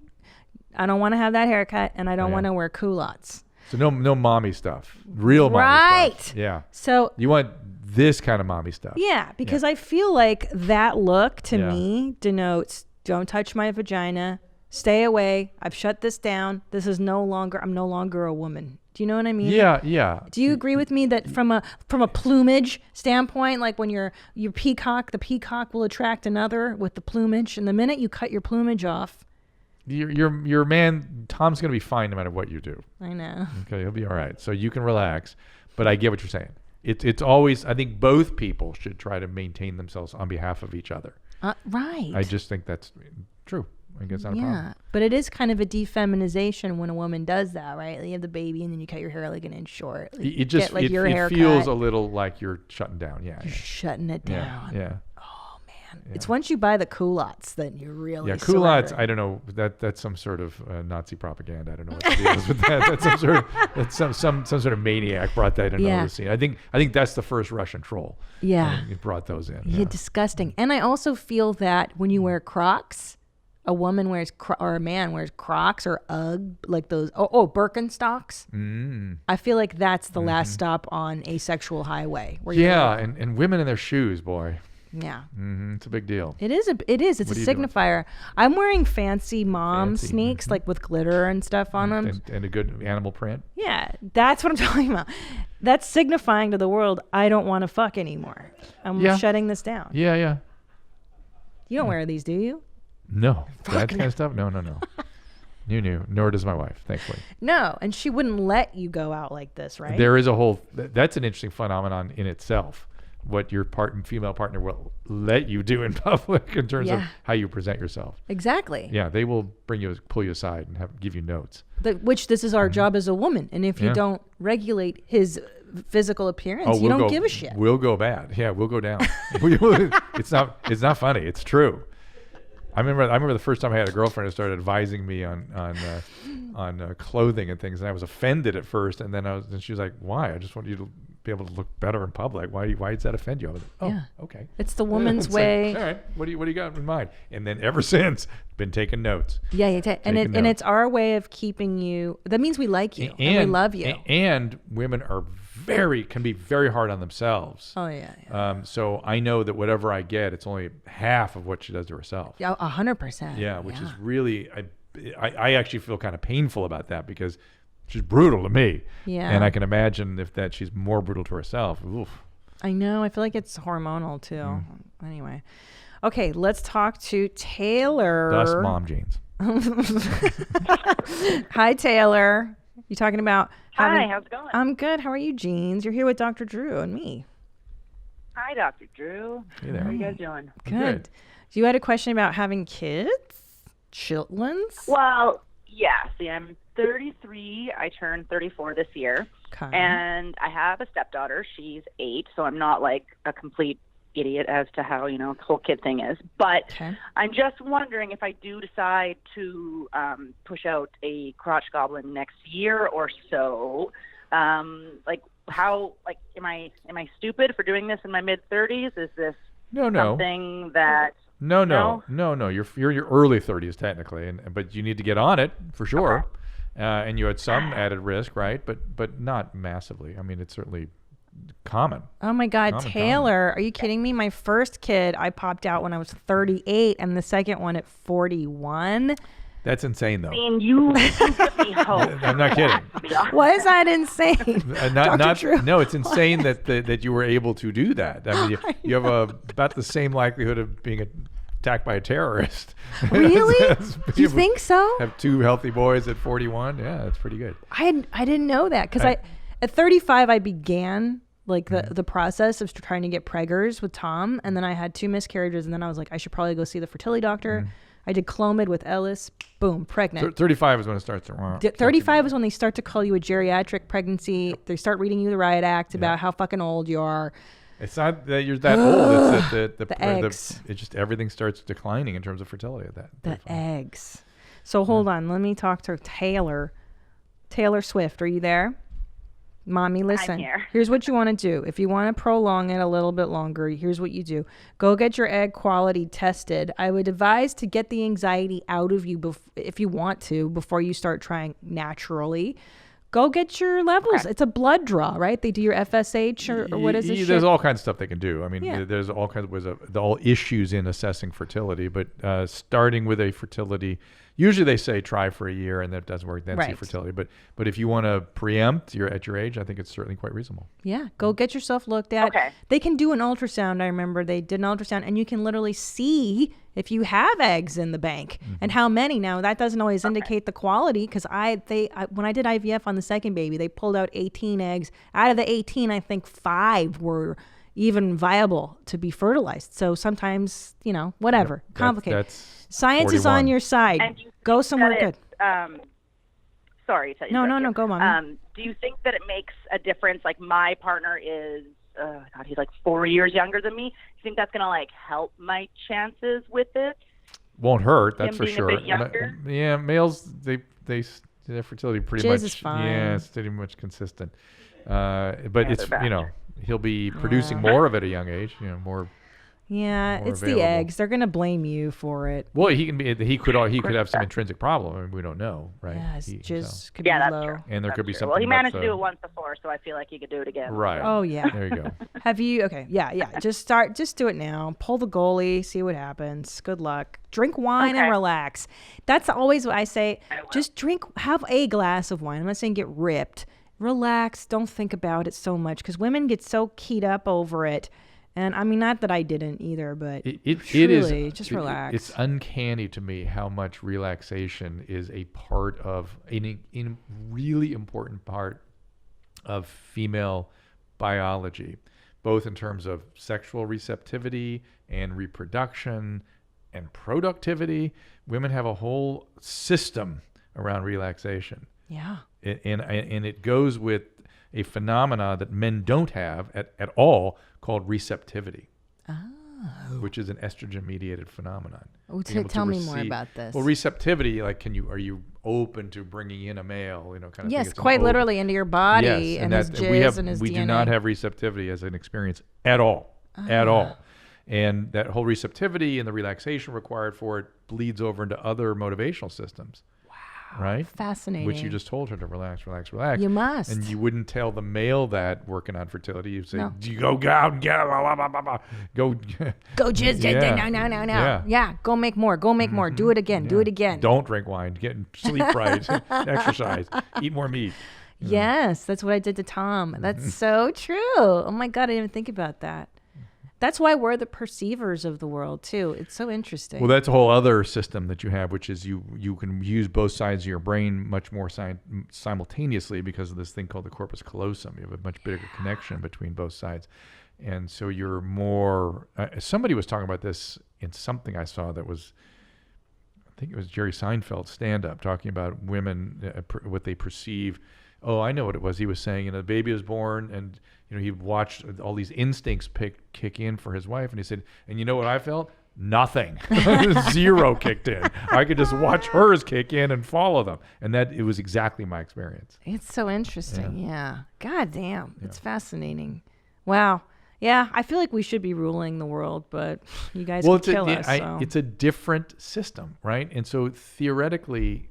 I don't want to have that haircut, and I don't Yeah. want to wear culottes. So no mommy stuff. Real mommy Right. stuff. Yeah. So You want this kind of mommy stuff. yeah, because I feel like that look to Yeah. me denotes don't touch my vagina, stay away. I've shut this down. I'm no longer a woman. Do you know what I mean? Yeah, yeah. Do you agree with me that from a plumage standpoint, like when your peacock, the peacock will attract another with the plumage, and the minute you cut your plumage off, Your man Tom's gonna be fine no matter what you do. I know. Okay, he'll be all right. So you can relax. But I get what you're saying. It's always, I think both people should try to maintain themselves on behalf of each other. Right. I just think that's true. Like, it's not a problem. But it is kind of a defeminization when a woman does that, right? You have the baby and then you cut your hair like an inch short. Like, It just get, like, your it haircut. feels a little like you're shutting down. Yeah. You're shutting it down. Yeah. Yeah. It's once you buy the culottes that you really culottes. surrender. I don't know. That's some sort of Nazi propaganda. I don't know what the deal is with that. That's some sort of maniac brought that into the scene. I think that's the first Russian troll. Yeah, he brought those in. Yeah, disgusting. And I also feel that when you wear Crocs, a woman wears or a man wears Crocs or UGG, like those Birkenstocks. I feel like that's the last stop on a sexual highway. And women in their shoes, boy. Yeah. It's a big deal. It is. It's a signifier. I'm wearing fancy mom sneaks, like with glitter and stuff on them. And a good animal print. Yeah, that's what I'm talking about. That's signifying to the world, I don't want to fuck anymore. I'm shutting this down. Yeah. You don't wear these, do you? No. That kind of stuff? No. New. Nor does my wife, thankfully. No, and she wouldn't let you go out like this, right? There is that's an interesting phenomenon in itself. What your female partner will let you do in public in terms of how you present yourself. Exactly. Yeah, they will pull you aside and give you notes. Which this is our job as a woman, and if you don't regulate his physical appearance, you don't give a shit. We'll go bad. Yeah, we'll go down. It's not funny. It's true. I remember the first time I had a girlfriend who started advising me on clothing and things, and I was offended at first, and then she was like, "Why? I just want you to be able to look better in public. Why does that offend you?" I was like, okay. It's the woman's way. Like, all right, what do you got in mind? And then ever since, been taking notes. Yeah, and it's our way of keeping you. That means we like you and we love you. And women can be very hard on themselves. Oh yeah. So I know that whatever I get, it's only half of what she does to herself. Yeah, 100%. Yeah, which is really, I actually feel kind of painful about that because she's brutal to me. Yeah. And I can imagine if she's more brutal to herself. Oof. I know. I feel like it's hormonal too. Anyway. Okay, let's talk to Taylor. Thus mom jeans. Hi, Taylor. You talking about Hi, how's it going? I'm good. How are you, Jeans? You're here with Dr. Drew and me. Hi, Dr. Drew. Hey there. How are you guys doing? Good. You had a question about having kids? Chitlins? Well, yeah. See, I'm 33. I turned 34 this year. Okay. And I have a stepdaughter. She's 8, so I'm not like a complete idiot as to how, the whole kid thing is. But I'm just wondering if I do decide to push out a crotch goblin next year or so, how am I stupid for doing this in my mid-30s? Is this something that No. You're your early 30s technically, but you need to get on it for sure. Okay. And you had some added risk, right? But not massively. I mean, it's certainly common. Oh my God, Taylor, are you kidding me? My first kid I popped out when I was 38 and the second one at 41. That's insane, though. I mean, you give me hope. I'm not kidding. Why is that insane? No, it's insane that you were able to do that. I mean, you have about the same likelihood of being attacked by a terrorist. Really? Do you think so? Have 2 healthy boys at 41. Yeah, that's pretty good. I didn't know that because at 35 I began the process of trying to get preggers with Tom, and then I had 2 miscarriages, and then I was like, I should probably go see the fertility doctor. I did Clomid with Ellis. Boom, pregnant. 35 is when it starts to 35 is when they start to call you a geriatric pregnancy. They start reading you the riot act about how fucking old you are. It's not that you're that old. It's that the eggs. It just everything starts declining in terms of fertility at that. The eggs. So hold on. Let me talk to Taylor. Taylor Swift, are you there? Mommy, listen. I'm here. Here's what you want to do. If you want to prolong it a little bit longer, here's what you do. Go get your egg quality tested. I would advise to get the anxiety out of you if you want to before you start trying naturally. Go get your levels. Okay. It's a blood draw, right? They do your FSH or what is it? There's all kinds of stuff they can do. I mean, there's all kinds of ways all issues in assessing fertility, but starting with a fertility, usually they say try for a year, and that doesn't work, then see fertility. But if you want to preempt at your age, I think it's certainly quite reasonable. Yeah, go get yourself looked at. Okay. They can do an ultrasound. I remember they did an ultrasound, and you can literally see if you have eggs in the bank and how many. Now, that doesn't always indicate the quality, because when I did IVF on the second baby, they pulled out 18 eggs. Out of the 18, I think 5 were even viable to be fertilized. So sometimes, whatever, complicated. Science is on your side. Go somewhere good. Sorry. No, go on. Do you think that it makes a difference? Like my partner is, he's like 4 years younger than me. You think that's going to like help my chances with it? Won't hurt, that's for being sure. a bit younger? Yeah, males, their fertility pretty Jizz much, is fine. it's pretty much consistent. But it's, he'll be producing more of it at a young age, more. Yeah, more it's available. the eggs. They're gonna blame you for it. Well, he could have some intrinsic problem. I mean, we don't know, right? Yeah, his jizz could Yeah, be that's low. true. And there could be something. Well, he managed about to do it once before, so I feel like he could do it again. Right. Oh yeah. There you go. Have you? Okay. Yeah. Just do it now. Pull the goalie. See what happens. Good luck. Drink wine and relax. That's always what I say. Just drink. Have a glass of wine. I'm not saying get ripped. Relax. Don't think about it so much because women get so keyed up over it. And I mean, not that I didn't either, but truly, just relax. It's uncanny to me how much relaxation is a part of a really important part of female biology, both in terms of sexual receptivity and reproduction and productivity. Women have a whole system around relaxation. Yeah. And it goes with a phenomena that men don't have at all called receptivity, which is an estrogen-mediated phenomenon. Oh, tell me more about this. Well, receptivity, like, are you open to bringing in a male, kind of thing? Yes, quite literally into your body, yes, and his jizz and his DNA. We do not have receptivity as an experience at all, at all. And that whole receptivity and the relaxation required for it bleeds over into other motivational systems. Right? Fascinating. Which you just told her to relax. You must. And you wouldn't tell the male that working on fertility. You'd say, "Do you go out and get blah, blah, blah, blah. Go jizz. No. Yeah. Go make more. Do it again. Do it again. Don't drink wine. Sleep right. Exercise. Eat more meat." Yes, that's what I did to Tom. That's so true. Oh my God, I didn't even think about that. That's why we're the perceivers of the world too. It's so interesting. Well, that's a whole other system that you have, which is you can use both sides of your brain much more simultaneously because of this thing called the Corpus Callosum. You have a much bigger connection between both sides. And so you're more, somebody was talking about this in something I saw that was, I think it was Jerry Seinfeld's stand-up, talking about women, what they perceive. Oh, I know what it was. He was saying, the baby was born and, he watched all these instincts kick in for his wife. And he said, and you know what I felt? Nothing. Zero kicked in. I could just watch hers kick in and follow them. And it was exactly my experience. It's so interesting. Yeah. God damn. It's fascinating. Wow. Yeah. I feel like we should be ruling the world, but you guys can kill us. It's a different system, right? And so theoretically,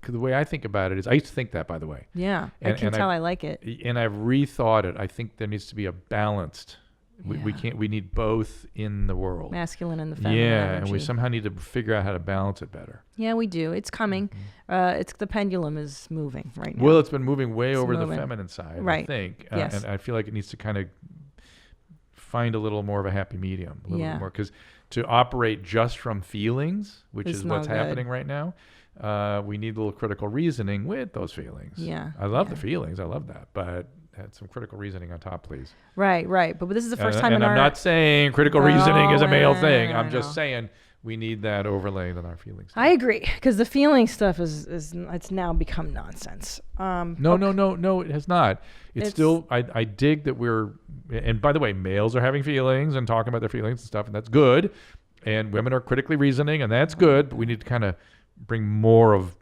the way I think about it is, I used to think that, by the way. Yeah, I can tell I like it. And I've rethought it. I think there needs to be a balanced. We need both in the world. Masculine and the feminine. Yeah, energy. and we somehow need to figure out how to balance it better. Yeah, we do. It's coming. It's the pendulum is moving right now. Well, it's been moving way over the feminine side, right. I think. Yes. And I feel like it needs to kind of find a little more of a happy medium, a little bit more, because to operate just from feelings, which is what's happening right now. We need a little critical reasoning with those feelings. Yeah. I love the feelings. I love that. But add some critical reasoning on top, please. But this is the first time and I'm not saying critical reasoning is a male thing. I'm just saying we need that overlay on our feelings. I agree, because the feeling stuff is it's now become nonsense. No, it has not. It's still, I dig that and by the way, males are having feelings and talking about their feelings and stuff, and that's good. And women are critically reasoning, and that's good, but we need to kind of bring more of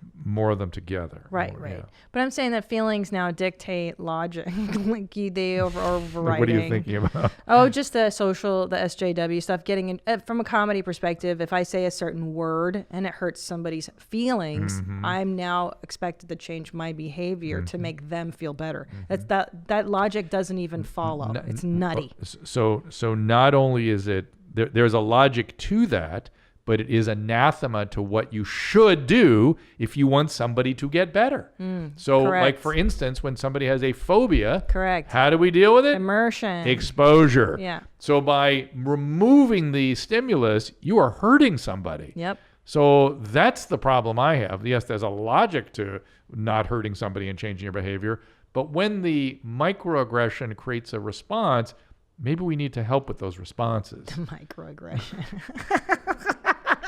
them together. Right. Yeah. But I'm saying that feelings now dictate logic. Like they overriding. Like, what are you thinking about? Oh, just the SJW stuff. Getting in, from a comedy perspective, if I say a certain word and it hurts somebody's feelings, I'm now expected to change my behavior to make them feel better. That logic doesn't even follow. It's nutty. So not only is it there's a logic to that, but it is anathema to what you should do if you want somebody to get better. So, like, for instance, when somebody has a phobia, how do we deal with it? Immersion. Exposure. Yeah. So by removing the stimulus, you are hurting somebody. Yep. So that's the problem I have. Yes, there's a logic to not hurting somebody and changing your behavior, but when the microaggression creates a response, maybe we need to help with those responses. Microaggression.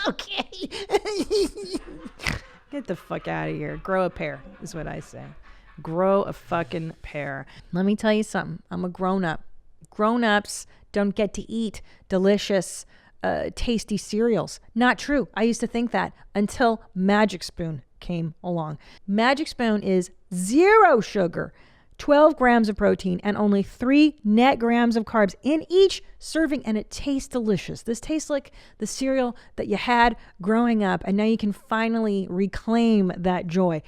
Okay. Get the fuck out of here. Grow a pair is what I say. Grow a fucking pair. Let me tell you something. I'm a grown-up. Grown-ups don't get to eat delicious, tasty cereals. Not true. I used to think that until Magic Spoon came along. Magic Spoon is 0 sugar, 12 grams of protein, and only 3 net grams of carbs in each serving, and it tastes delicious. This tastes like the cereal that you had growing up, and now you can finally reclaim that joy.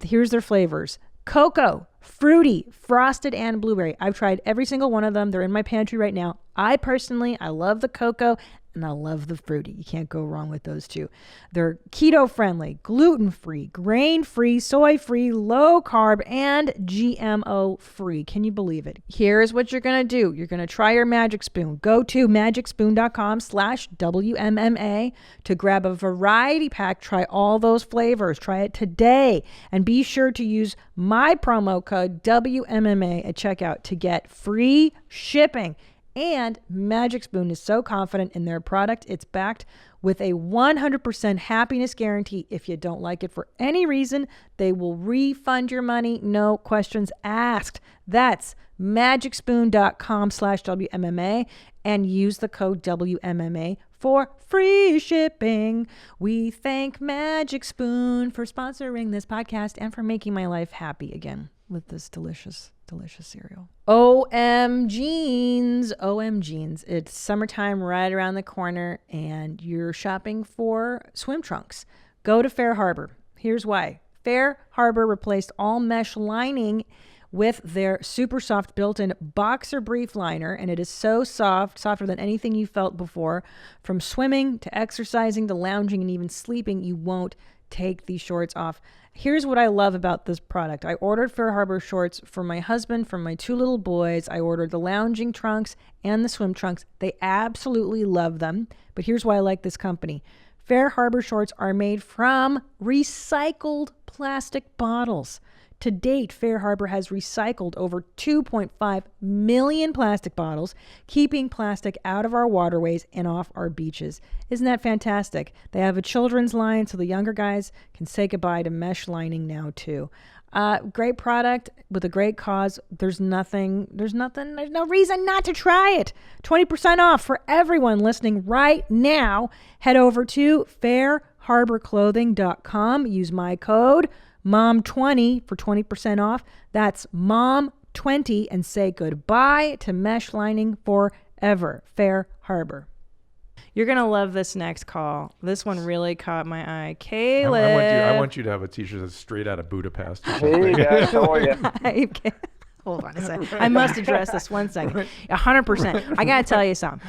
Here's their flavors. Cocoa, fruity, frosted, and blueberry. I've tried every single one of them. They're in my pantry right now. I love the cocoa and I love the fruity. You can't go wrong with those two. They're keto friendly, gluten free, grain free, soy free, low carb, and GMO free. Can you believe it? Here's what you're going to do. You're going to try your Magic Spoon. Go to magicspoon.com/WMMA to grab a variety pack. Try all those flavors. Try it today. And be sure to use my promo code WMMA at checkout to get free shipping. And Magic Spoon is so confident in their product, it's backed with a 100% happiness guarantee. If you don't like it for any reason, they will refund your money, no questions asked. That's magicspoon.com/WMMA and use the code WMMA for free shipping. We thank Magic Spoon for sponsoring this podcast and for making my life happy again with this delicious cereal. OM Jeans. It's summertime right around the corner and you're shopping for swim trunks. Go to Fair Harbor. Here's why. Fair Harbor replaced all mesh lining with their super soft built-in boxer brief liner, and it is so soft, softer than anything you felt before. From swimming to exercising to lounging and even sleeping, you won't take these shorts off. Here's what I love about this product. I ordered Fair Harbor shorts for my husband, for my 2 little boys. I ordered the lounging trunks and the swim trunks. They absolutely love them. But here's why I like this company. Fair Harbor shorts are made from recycled plastic bottles. To date, Fair Harbor has recycled over 2.5 million plastic bottles, keeping plastic out of our waterways and off our beaches. Isn't that fantastic? They have a children's line so the younger guys can say goodbye to mesh lining now too. Great product with a great cause. There's no reason not to try it. 20% off for everyone listening right now. Head over to fairharborclothing.com. Use my code MOM20 for 20% off. That's MOM20 and say goodbye to mesh lining forever. Fair Harbor. You're going to love this next call. This one really caught my eye. Caleb. I want you to have a t-shirt that's straight out of Budapest. Hey guys, how are you? Hold on a second. I must address this 1 second. 100%. I got to tell you something.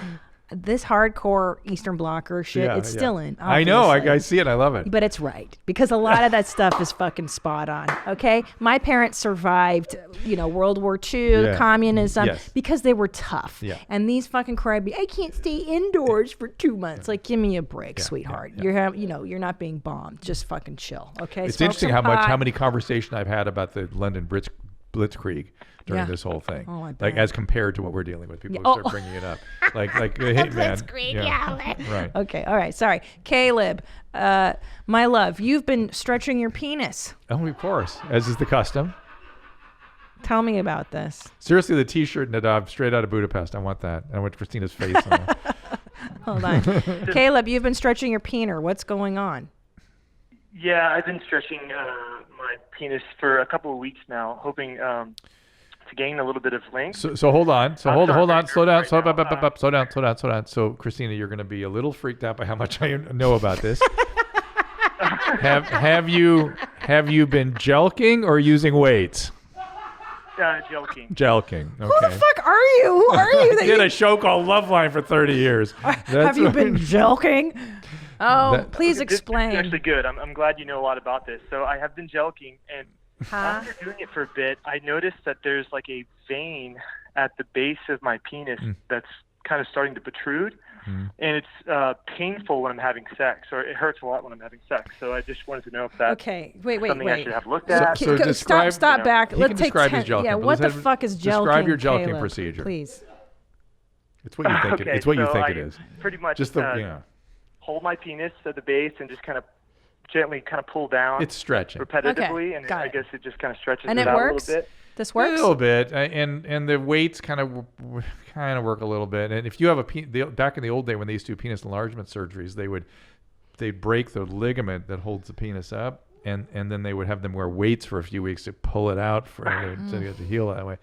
This hardcore Eastern Blocker shit, it's still in. I know. I see it. I love it. But it's right. Because a lot of that stuff is fucking spot on. Okay? My parents survived, World War II, communism, because they were tough. Yeah. And these fucking crybabies, I can't stay indoors for 2 months. Like, give me a break, sweetheart. Yeah. You're not being bombed. Just fucking chill. Okay? It's interesting how many conversations I've had about the London Blitzkrieg during this whole thing, as compared to what we're dealing with. People start bringing it up, like hey man, right? Okay, all right, sorry, Caleb, my love, you've been stretching your penis. Oh, of course, as is the custom. Tell me about this. Seriously, the T-shirt and straight out of Budapest. I want that. I want Christina's face on it. Hold on, Caleb, you've been stretching your peener. What's going on? Yeah, I've been stretching my penis for a couple of weeks now, hoping to gain a little bit of length. So hold on. Hold on. Slow down. Slow down. So Christina, you're going to be a little freaked out by how much I know about this. Have you been jelqing or using weights? Jelqing. Okay. Who the fuck are you? Who are you? Did a show called Loveline for 30 years. Have you been jelqing? Oh, please explain. It's actually good. I'm glad you know a lot about this. So I have been jelqing, and after doing it for a bit, I noticed that there's like a vein at the base of my penis that's kind of starting to protrude, and it's painful when I'm having sex, or it hurts a lot when I'm having sex. So I just wanted to know if that's something I should have looked at. So describe, stop back. Let's take describe his jelqing. Yeah, what the fuck is jelqing? Describe your jelqing Caleb, procedure, please. It's what you think. Okay, It's what you so think I it is. Pretty much. Just the hold my penis at the base and just kind of gently kind of pull down. It's stretching repetitively, and I guess it just kind of stretches it out a little bit. This works a little bit, and the weights kind of work a little bit. And if you have back in the old day when they used to do penis enlargement surgeries, they'd break the ligament that holds the penis up, and then they would have them wear weights for a few weeks to pull it out to get to heal that way.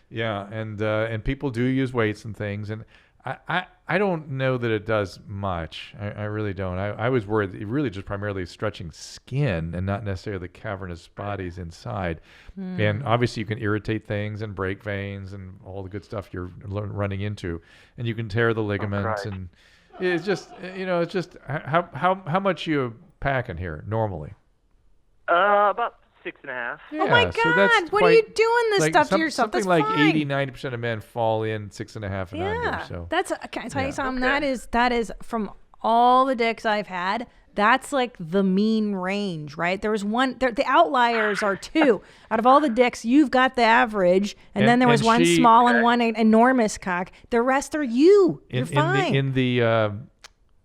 Yeah, and people do use weights and things, and I don't know that it does much. I really don't. I was worried that it really just primarily stretching skin and not necessarily the cavernous bodies inside. And obviously you can irritate things and break veins and all the good stuff you're running into, and you can tear the ligaments. And it's just, it's just how much you packing here normally? About 6.5. Yeah, oh my God! So what are you doing this stuff to yourself? Something That's like fine. 80-90% of men fall in 6.5 and under. So that's. Can I tell you something? That is from all the dicks I've had. That's like the mean range, right? There was one. The outliers are 2 out of all the dicks. You've got the average, and then there was one small and one enormous cock. The rest are you. You're fine. In the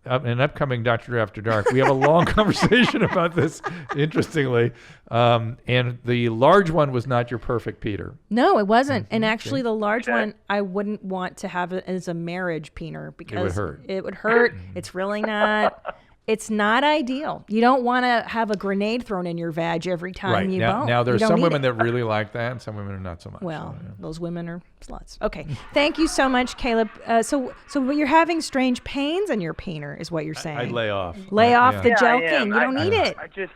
an upcoming Dr. After Dark, we have a long conversation about this, interestingly. And the large one was not your perfect Peter. No, it wasn't. And actually, the large one, I wouldn't want to have it as a marriage peener because it would hurt. It would hurt. It's really not. It's not ideal. You don't want to have a grenade thrown in your vag every time you bone. Now, there's some women that really like that, and some women are not so much. Well, those women are sluts. Okay. Thank you so much, Caleb. So you're having strange pains in your peener is what you're saying. I'd lay off. Lay off the jelqing. You don't need it. I just...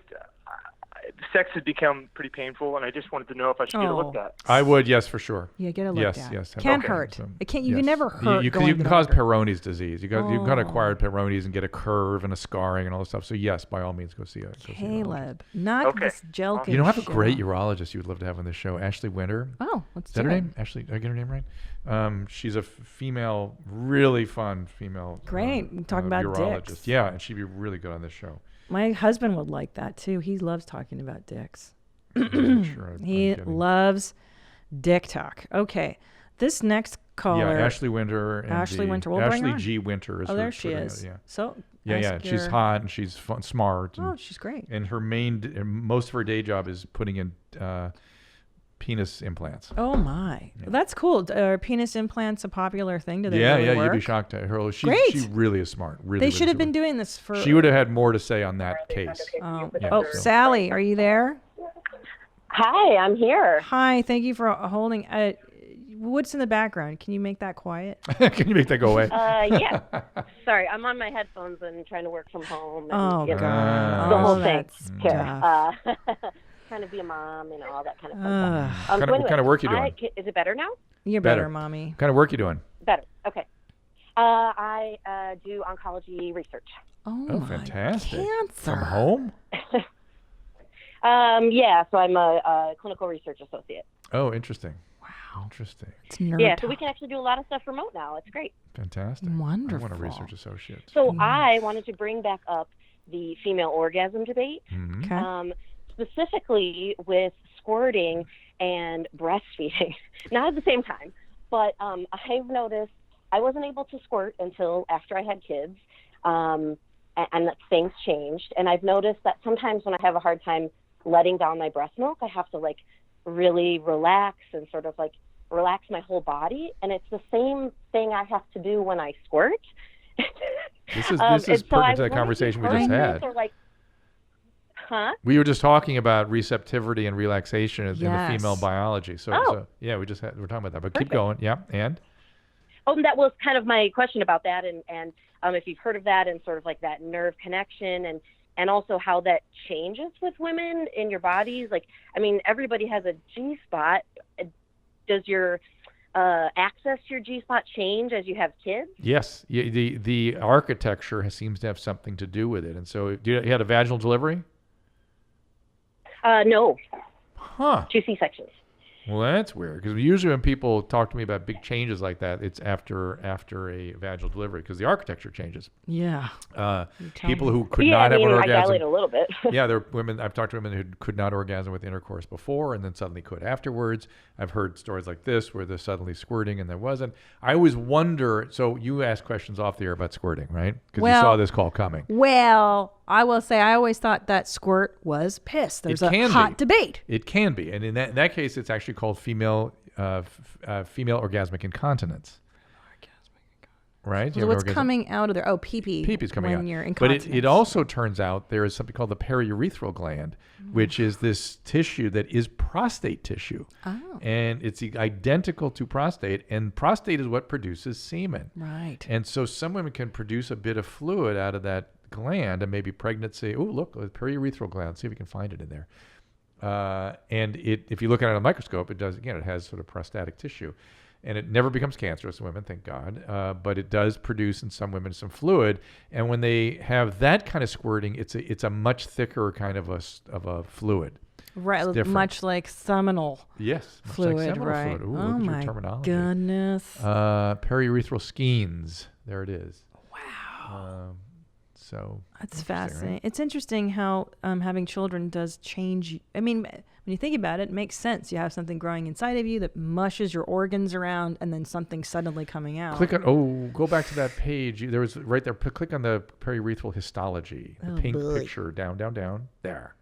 sex has become pretty painful, and I just wanted to know if I should get it looked at. I would, yes, for sure. Yeah, get it looked at. Yes. Can't hurt. It can't. You can never hurt. You can cause Peyronie's disease. You can acquire Peyronie's and get a curve and a scarring and all this stuff. So yes, by all means, go see it. Caleb, not this jelqing. You know, I have a great urologist you would love to have on this show, Ashley Winter. Oh, what's that her name? Ashley, did I get her name right? She's a female, really fun female. Great, talking about urologist. dicks. Yeah, and she'd be really good on this show. My husband would like that too. He loves talking about dicks. Sure, he loves dick talk. Okay, this next caller. Yeah, Ashley Winter. And Ashley Winter. We'll bring her on. G. Winter is. Oh, there she is. Yeah. So. Yeah. She's hot and she's fun, smart. Oh, she's great. And most of her day job is putting in penis implants. Oh my, that's cool. Are penis implants a popular thing? Do they really work? You'd be shocked at her. She really is smart. They should have been doing this for. She would have had more to say on that case. Sally, are you there? Hi, I'm here. Hi, thank you for holding. What's in the background? Can you make that quiet? Can you make that go away? Yeah. Sorry, I'm on my headphones and trying to work from home. And, God. The whole thing. Trying to be a mom and all that kind of fun stuff. What kind of work you doing? Is it better now? You're better, Mommy. What kind of work you doing? Better. Okay. I do oncology research. Oh, fantastic. Cancer. From home? Yeah, so I'm a clinical research associate. Oh, interesting. Wow. Interesting. It's nerd Yeah, so we can actually do a lot of stuff remote now. It's great. Fantastic. Wonderful. I want a research associate. So I wanted to bring back up the female orgasm debate, specifically with squirting and breastfeeding. Not at the same time, but I've noticed I wasn't able to squirt until after I had kids, and that things changed. And I've noticed that sometimes when I have a hard time letting down my breast milk, I have to like really relax and sort of like relax my whole body. And it's the same thing I have to do when I squirt. This is pertinent to the conversation we just had. We were just talking about receptivity and relaxation in the female biology. So yeah, we're talking about that. But keep going. Yeah, and? Oh, that was kind of my question about that, and if you've heard of that and sort of like that nerve connection and also how that changes with women in your bodies. Like, I mean, everybody has a G-spot. Does your access to your G-spot change as you have kids? Yes. The architecture seems to have something to do with it. And so you had a vaginal delivery? No. Huh. 2 C-sections. Well, that's weird because usually when people talk to me about big changes like that, it's after a vaginal delivery because the architecture changes. Yeah. People who could not have an orgasm. I dilate a little bit. Yeah, there are women. I've talked to women who could not orgasm with intercourse before and then suddenly could afterwards. I've heard stories like this where there's suddenly squirting and there wasn't. I always wonder. So you asked questions off the air about squirting, right? Because you saw this call coming. Well, I will say I always thought that squirt was piss. There's a hot debate. It can be, and in that case, it's actually called female orgasmic incontinence. Right? So what's coming out of there? Oh, pee-pee. Pee-pee's coming out. When you're incontinent. But it also turns out there is something called the periurethral gland, which is this tissue that is prostate tissue. Oh. And it's identical to prostate, and prostate is what produces semen. Right. And so some women can produce a bit of fluid out of that gland, and maybe pregnancy. Oh, look, the periurethral gland. Let's see if we can find it in there. And if you look at it on a microscope, it has sort of prostatic tissue. And it never becomes cancerous in women, thank God. But it does produce in some women some fluid. And when they have that kind of squirting, it's a much thicker kind of a fluid. Right, much like seminal fluid, like seminal fluid. Ooh, oh my terminology. Goodness. Periurethral skeins. There it is. Wow. So that's fascinating. Right? It's interesting how having children does change. I mean, when you think about it, it makes sense. You have something growing inside of you that mushes your organs around, and then something suddenly coming out. Go back to that page. There was right there. Click on the periurethral histology. The pink picture down. There.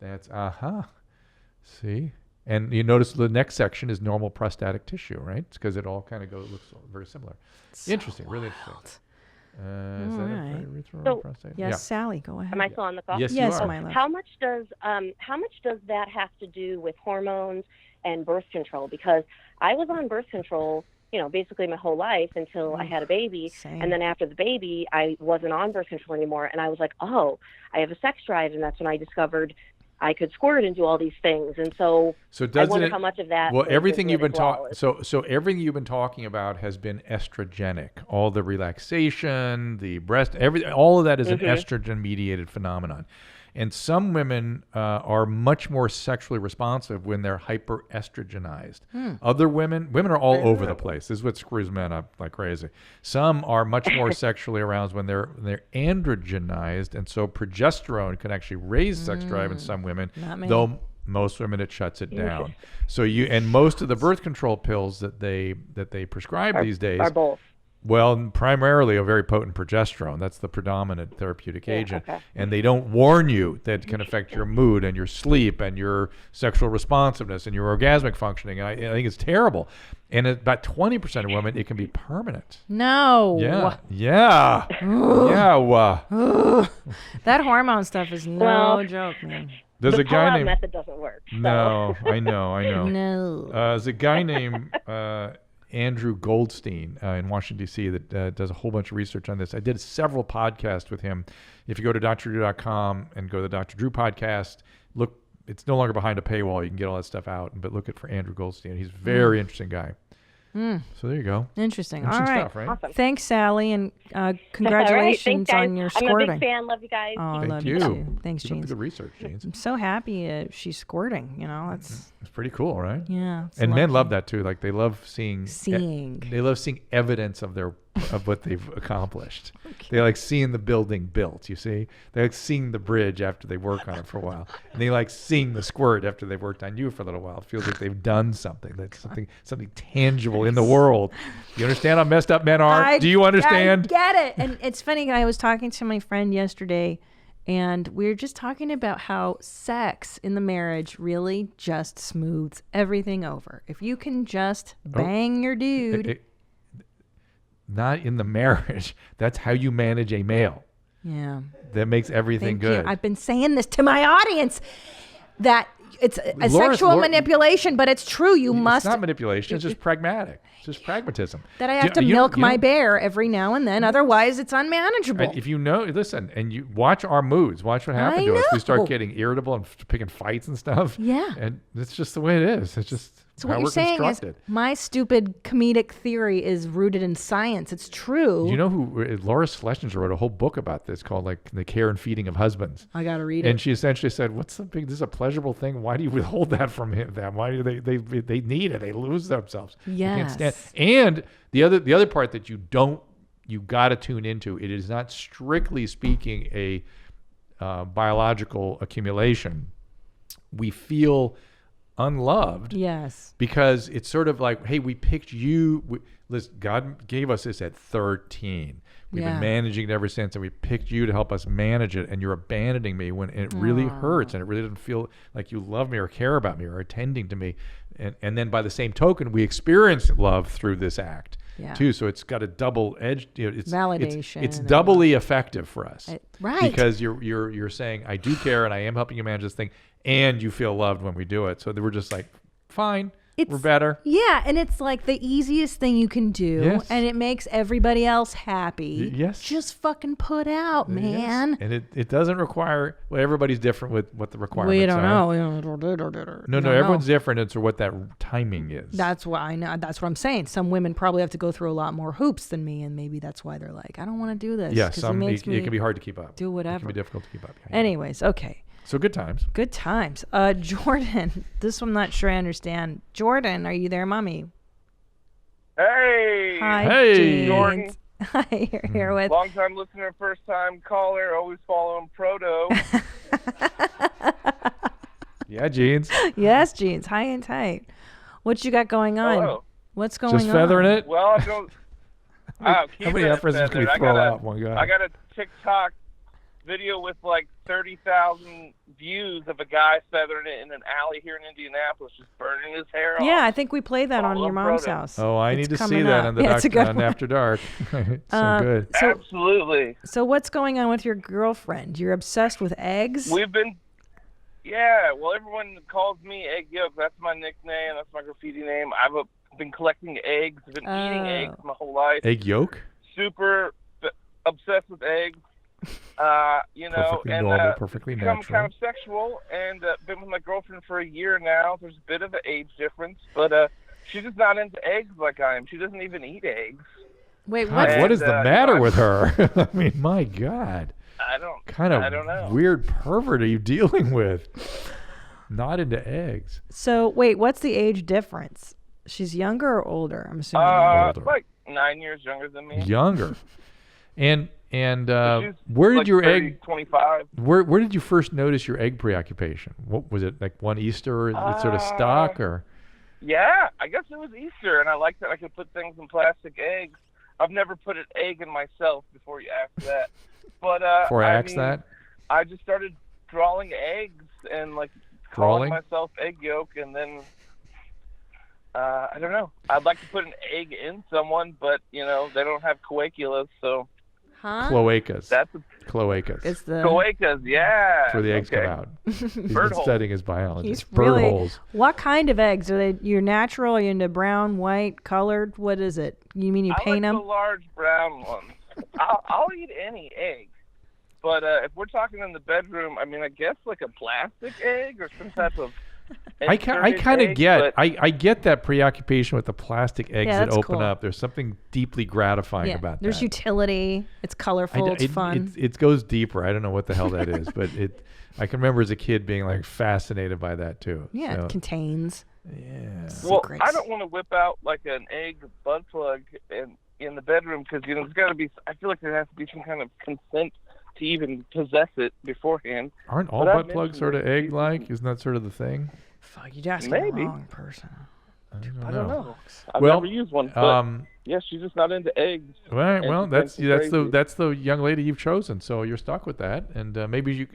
That's See? And you notice the next section is normal prostatic tissue, right? It's because it all kind of looks very similar. So interesting, wild. Really interesting. Is that a periurethral So, prostate? Yes, Yeah. Sally, go ahead. Am I still on the call? Yes, yes, you are. my love. How much does that have to do with hormones and birth control? Because I was on birth control, basically my whole life until I had a baby. Same. And then after the baby, I wasn't on birth control anymore. And I was like, oh, I have a sex drive. And that's when I discovered I could squirt and do all these things. And so I wonder how much of that. Well, everything you've been talking. So everything you've been talking about has been estrogenic. All the relaxation, the breast, all of that is an estrogen-mediated phenomenon. And some women are much more sexually responsive when they're hyperestrogenized. Other women are all over the place. This is what screws men up like crazy. Some are much more sexually aroused when they're androgenized, and so progesterone can actually raise sex drive in some women, though most women it shuts it down. So most of the birth control pills that they prescribe these days are both. Well, primarily a very potent progesterone. That's the predominant therapeutic agent. Okay. And they don't warn you that it can affect your mood and your sleep and your sexual responsiveness and your orgasmic functioning. And I think it's terrible. And about 20% of women, it can be permanent. No. Yeah. Yeah. That hormone stuff is no joke, man. There's a guy named... method doesn't work. So. No, I know. No. There's a guy named... Andrew Goldstein in Washington, D.C. that does a whole bunch of research on this. I did several podcasts with him. If you go to drdrew.com and go to the Dr. Drew podcast, look, it's no longer behind a paywall. You can get all that stuff out, but look for Andrew Goldstein. He's a very interesting guy. So there you go. Interesting. All right. Stuff, right? Awesome. Thanks, Sally, and congratulations Thanks, on your squirting. I'm a big fan. Love you guys. Oh, Thank love you. Too. Thanks, Keep up Jeans. the good research, Jeans. I'm so happy she's squirting. It's pretty cool, right? Yeah. And men love that too. Like they love seeing. They love seeing evidence of what they've accomplished. Okay. They like seeing the building built. You see, they like seeing the bridge after they work on it for a while, and they like seeing the squirt after they've worked on you for a little while. It feels like they've done something. That's something tangible in the world. You understand how messed up men are? Do you understand? I get it. And it's funny. I was talking to my friend yesterday, and we were just talking about how sex in the marriage really just smooths everything over. If you can just bang your dude. Not in the marriage. That's how you manage a male. Yeah. That makes everything good. I've been saying this to my audience, that it's a sexual manipulation, but it's true. It's not manipulation. It's just pragmatic. It's just pragmatism. That I have to milk my bear every now and then. Otherwise, it's unmanageable. And if listen, and you watch our moods, watch what happened to us. We start getting irritable and picking fights and stuff. Yeah. And it's just the way it is. It's just So what you're saying is my stupid comedic theory is rooted in science. It's true. You know who Laura Schlesinger wrote a whole book about this called like The Care and Feeding of Husbands. I got to read it. And she essentially said, "What's the big? This is a pleasurable thing. Why do you withhold that from him? That why do they need it? They lose themselves. Yes. You can't stand." And the other part that you got to tune into. It is not strictly speaking a biological accumulation. We feel unloved. Yes. Because it's sort of like, hey, we picked you. Listen, God gave us this at 13. We've been managing it ever since, and we picked you to help us manage it, and you're abandoning me when it really hurts, and it really doesn't feel like you love me or care about me or are attending to me. And then by the same token, we experience love through this act too. So it's got a double edge. It's validation. It's doubly effective for us, right? Because you're saying, I do care, and I am helping you manage this thing, and you feel loved when we do it. So we're just like, fine. We're better. Yeah, and it's like the easiest thing you can do, and it makes everybody else happy. Yes. Just fucking put out, man. Yes. And it doesn't require, well, everybody's different with what the requirements we don't are. know. No, everyone's different. It's what that timing is. That's what I know. That's what I'm saying. Some women probably have to go through a lot more hoops than me, and maybe that's why they're like, I don't want to do this. Yeah, it can be hard to keep up. Do whatever. It can be difficult to keep up. Anyways, okay. So good times. Good times. Jordan, this one I'm not sure I understand. Jordan, are you there, mommy? Hey. Hi, hey. Jordan. Hi, you're here with... Long time listener, first time caller, always following Proto. Yeah, Jeans. Yes, Jeans. High and tight. What you got going on? Hello. What's going on? Just feathering it? Well, I don't... How many aphorisms can we throw out? One guy. I got a TikTok video with like 30,000 views of a guy feathering it in an alley here in Indianapolis, just burning his hair off. Yeah, I think we played that on your mom's house. Oh, I need to see that on the on After Dark. It's so good. Absolutely. So what's going on with your girlfriend? You're obsessed with eggs? We've been... Yeah, well, everyone calls me Egg Yolk. That's my nickname. That's my graffiti name. I've been collecting eggs. I've been eating eggs my whole life. Egg yolk? Super obsessed with eggs. Perfectly normal, perfectly become natural. kind of sexual, and been with my girlfriend for a year now. There's a bit of an age difference, but she's just not into eggs like I am. She doesn't even eat eggs. Wait, what is the matter with her? I mean, my God. I don't Kind know. of weird pervert are you dealing with? Not into eggs. So, wait, what's the age difference? She's younger or older? I'm assuming older. Like 9 years younger than me. Younger. And where did like your 30, egg 25. Where did you first notice your egg preoccupation? What was it, like one Easter, or it sort of stuck, or? Yeah, I guess it was Easter, and I like that I could put things in plastic eggs. I've never put an egg in myself before you ask that. But before I asked that, I just started drawing eggs and like calling myself Egg Yolk, and then I don't know. I'd like to put an egg in someone, but they don't have coagulas, so. Cloacas. That's cloacas. It's the cloacas, yeah. That's where the eggs come out. He's been studying his biology. He's Bird holes. What kind of eggs are they? You're natural? Are you into brown, white, colored? What is it? You mean you paint them? I like the large brown ones. I'll eat any egg, but if we're talking in the bedroom, I mean, I guess like a plastic egg or some type of. I kind of get. I get that preoccupation with the plastic eggs that open up. There's something deeply gratifying about that. There's utility. It's colorful. It's fun. It goes deeper. I don't know what the hell that is, but I can remember as a kid being like fascinated by that too. Yeah, so. It contains. Yeah. Well, I don't want to whip out like an egg butt plug in the bedroom because there's got to be. I feel like there has to be some kind of consent to even possess it beforehand. Aren't all butt plugs sort of egg-like? Isn't that sort of the thing? Fuck, you're asking the wrong person. I don't know. I've never used one. But yeah, she's just not into eggs. Right. Well, that's the young lady you've chosen. So you're stuck with that, and maybe you.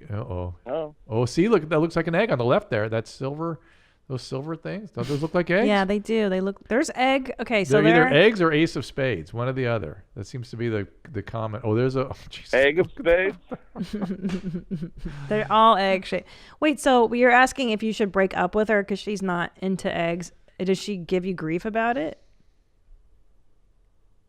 Oh, see, look, that looks like an egg on the left there. That's silver. Those silver things, don't those look like eggs? Yeah, they do. They look. There's egg. Okay, so they're either eggs or ace of spades, one or the other. That seems to be the common. Oh, there's a egg of spades. They're all egg shaped. Wait, so you're asking if you should break up with her because she's not into eggs? Does she give you grief about it?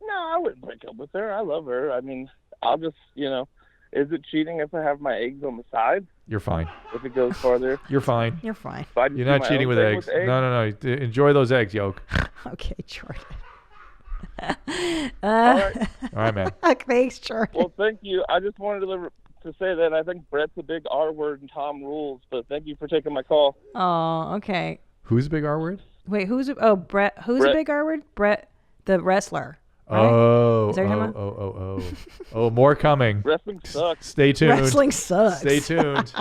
No, I wouldn't break up with her. I love her. I mean, I'll just is it cheating if I have my eggs on the side? You're fine. If it goes farther. You're fine. You're fine. You're not cheating with eggs. No. Enjoy those eggs, yolk. Okay, Jordan. All right. All right, man. Thanks, Jordan. Well, thank you. I just wanted to say that I think Brett's a big R word and Tom rules, but thank you for taking my call. Oh, okay. Who's a big R word? Wait, Brett. Who's a big R word? Brett, the wrestler. Right? Oh, more coming. Wrestling sucks. Stay tuned. Wrestling sucks. Stay tuned.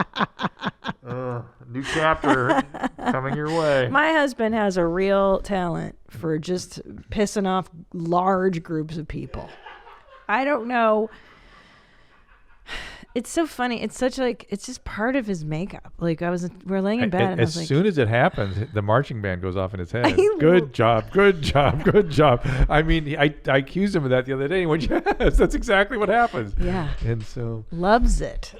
New chapter coming your way. My husband has a real talent for just pissing off large groups of people. I don't know. It's so funny. It's such it's just part of his makeup. Like we're laying in bed and I was as soon as it happens, the marching band goes off in his head. Good job. I mean, I accused him of that the other day. He went, yes, that's exactly what happens. Yeah. And so loves it.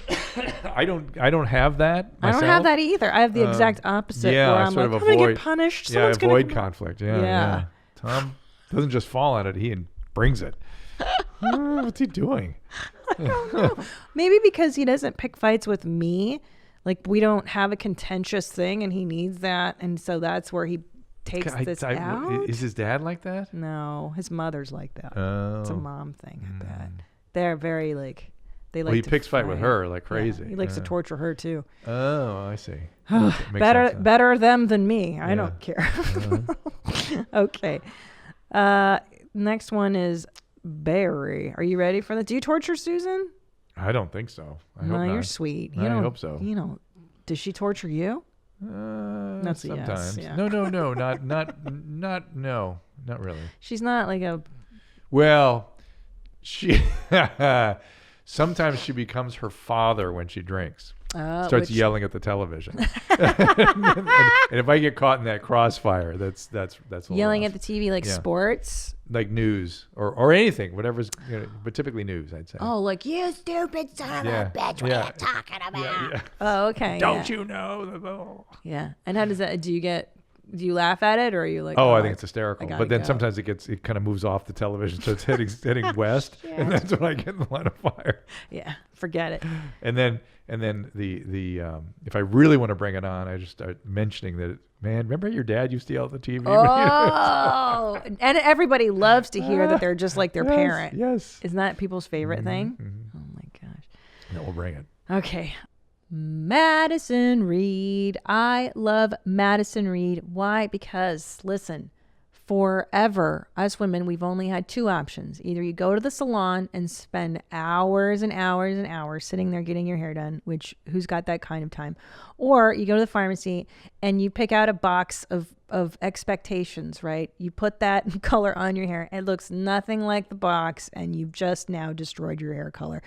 I don't have that myself. I don't have that either. I have the exact opposite. Yeah, where I I'm sort like, of I'm avoid. gonna get punished. Yeah, Someone's avoid gonna conflict. Yeah. Tom doesn't just fall at it; he brings it. What's he doing? I don't know. Maybe because he doesn't pick fights with me. Like we don't have a contentious thing and he needs that. And so that's where he takes this out. Is his dad like that? No, his mother's like that. Oh. It's a mom thing, I bet. They're very they like he to picks fight with her like crazy. Yeah, he likes to torture her too. Oh, I see. Better them than me. I don't care. Okay. Next one is Barry. Are you ready for that? Do you torture Susan? I don't think so. I hope no, not. You're sweet. I hope so. Does she torture you? That's sometimes. A yes. Yeah. No, not really. She's not like a. Well, she sometimes she becomes her father when she drinks. Starts yelling at the television. and if I get caught in that crossfire, that's yelling at the TV like sports, like news or anything, whatever's, but typically news, I'd say. Oh, like you stupid son of a bitch! What are you talking about? Yeah. Oh, okay. Don't you know? Yeah. And how does that? Do you laugh at it, or are you like? Oh, I think it's hysterical. But then sometimes it kind of moves off the television, so it's heading west, and that's when I get in the line of fire. Yeah, forget it. And then the if I really want to bring it on, I just start mentioning that. Man, remember your dad used to yell at the TV? Oh, and everybody loves to hear that they're just like their parent. Yes. Isn't that people's favorite thing? Mm-hmm. Oh my gosh. No, we'll bring it. Okay. Madison Reed. I love Madison Reed. Why? Because, listen, forever, us women, we've only had two options. Either you go to the salon and spend hours and hours and hours sitting there getting your hair done, which who's got that kind of time? Or you go to the pharmacy and you pick out a box of expectations, right? You put that color on your hair. It looks nothing like the box and you've just now destroyed your hair color.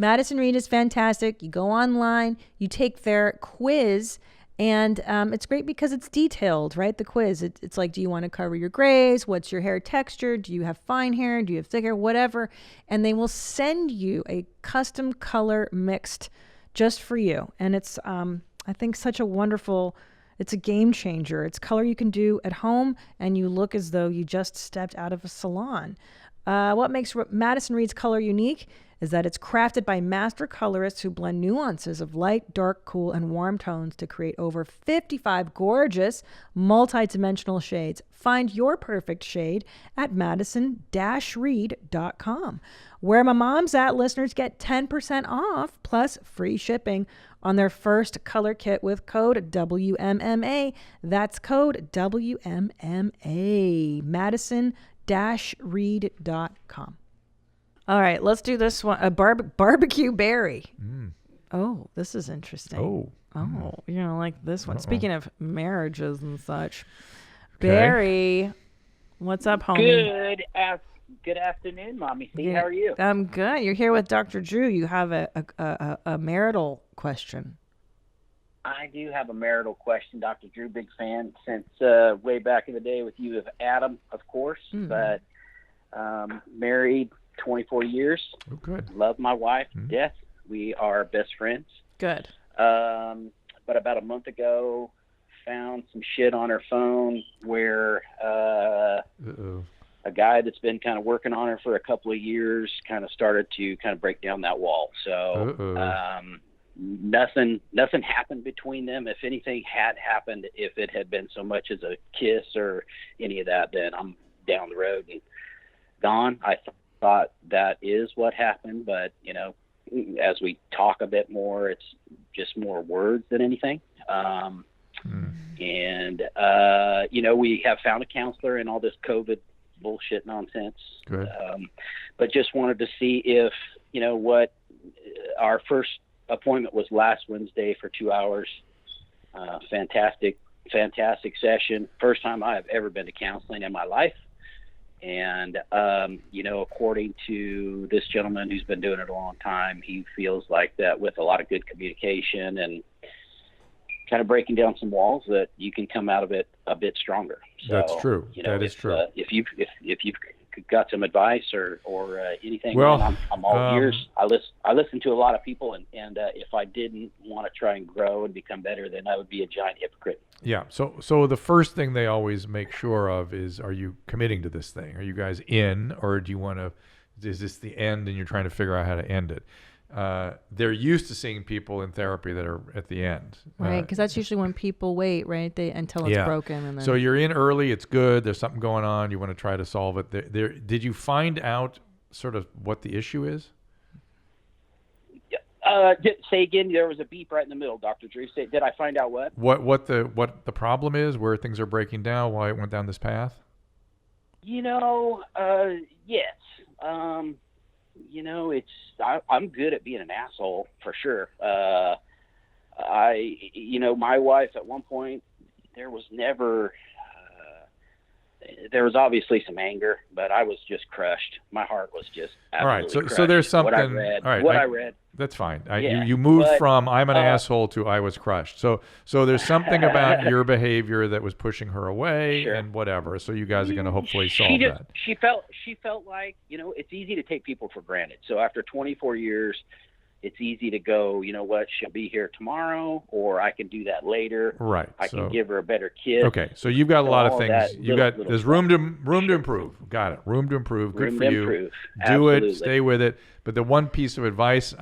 Madison Reed is fantastic. You go online, you take their quiz, and it's great because it's detailed, right? The quiz, it's like, do you want to cover your grays? What's your hair texture? Do you have fine hair? Do you have thick hair? Whatever. And they will send you a custom color mixed just for you. And it's, I think, such a wonderful, it's a game changer. It's color you can do at home, and you look as though you just stepped out of a salon. What makes Madison Reed's color unique is that it's crafted by master colorists who blend nuances of light, dark, cool, and warm tones to create over 55 gorgeous, multi-dimensional shades. Find your perfect shade at madison-reed.com. Where My Mom's At listeners get 10% off plus free shipping on their first color kit with code WMMA. That's code WMMA. madison-reed.com. All right, let's do this one. A barbecue berry. Oh, this is interesting. Like this one. Speaking of marriages and such. Okay. Barry, what's up, homie? Good afternoon, Mommy C. How are you? I'm good. You're here with Dr. Drew. You have a marital question. I do have a marital question, Dr. Drew. Big fan since way back in the day with you of Adam, of course. But married 24 years. Oh, good. Love my wife to death. We are best friends. Good. But about a month ago, found some shit on her phone where a guy that's been kind of working on her for a couple of years kind of started to kind of break down that wall. So, nothing happened between them. If anything had happened, if it had been so much as a kiss or any of that, then I'm down the road and gone. I thought that is what happened, but you know, as we talk a bit more, it's just more words than anything. And you know, we have found a counselor and all this COVID bullshit nonsense. Good. But just wanted to see if, you know, what our first appointment was last Wednesday for 2 hours. Fantastic session. First time I've ever been to counseling in my life. And, you know, according to this gentleman who's been doing it a long time, he feels like that with a lot of good communication and kind of breaking down some walls, that you can come out of it a bit stronger. So, that's true. You know, that is true. If you've got some advice or anything, well, man, I'm all ears. I listen to a lot of people, and if I didn't want to try and grow and become better, then I would be a giant hypocrite. Yeah. So the first thing they always make sure of is, are you committing to this thing? Are you guys in, or do you want to? Is this the end, and you're trying to figure out how to end it? They're used to seeing people in therapy that are at the end, right? Because that's usually when people wait, right? Until it's broken, and then so you're in early. It's good. There's something going on. You want to try to solve it. Did you find out sort of what the issue is? Say again. There was a beep right in the middle, Dr. Drew. Did I find out what? What the problem is? Where things are breaking down? Why it went down this path? You know, yes. You know, I'm good at being an asshole for sure. You know, my wife at one point, there was obviously some anger, but I was just crushed. My heart was just absolutely crushed. So there's something. I read. That's fine. Yeah, you moved from I'm an asshole to I was crushed. So there's something about your behavior that was pushing her away and whatever. So you guys are going to hopefully solve that. She felt like, you know, it's easy to take people for granted. So after 24 years, it's easy to go, you know what, she'll be here tomorrow, or I can do that later. Right. I can give her a better kiss. Okay. So you've got a lot of things. There's room to improve. Got it. Room to improve. Good for you. Do it. Stay with it. But the one piece of advice,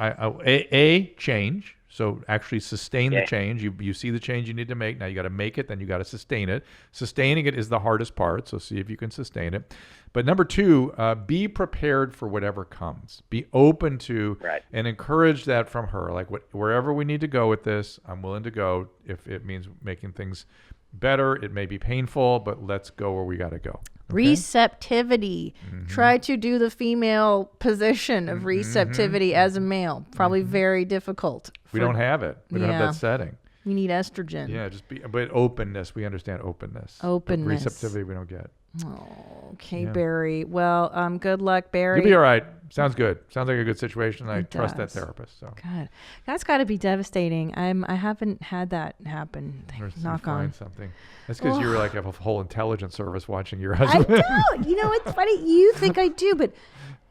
change. So actually sustain the change. You see the change you need to make. Now you got to make it, then you got to sustain it. Sustaining it is the hardest part, so see if you can sustain it. But number two, be prepared for whatever comes. Be open to and encourage that from her. Like wherever we need to go with this, I'm willing to go. If it means making things better, it may be painful, but let's go where we got to go. Okay? Receptivity. Try to do the female position of receptivity as a male. Probably very difficult. We don't have it. We don't have that setting. We need estrogen. Yeah, but openness. We understand openness. Openness. But receptivity we don't get. Oh, okay, Barry. Well, good luck, Barry. You'll be all right. Sounds good. Sounds like a good situation. I trust that therapist. So God, that's got to be devastating. I haven't had that happen. Knock on something. That's because you like have a whole intelligence service watching your husband. I don't. You know, it's funny. You think I do, but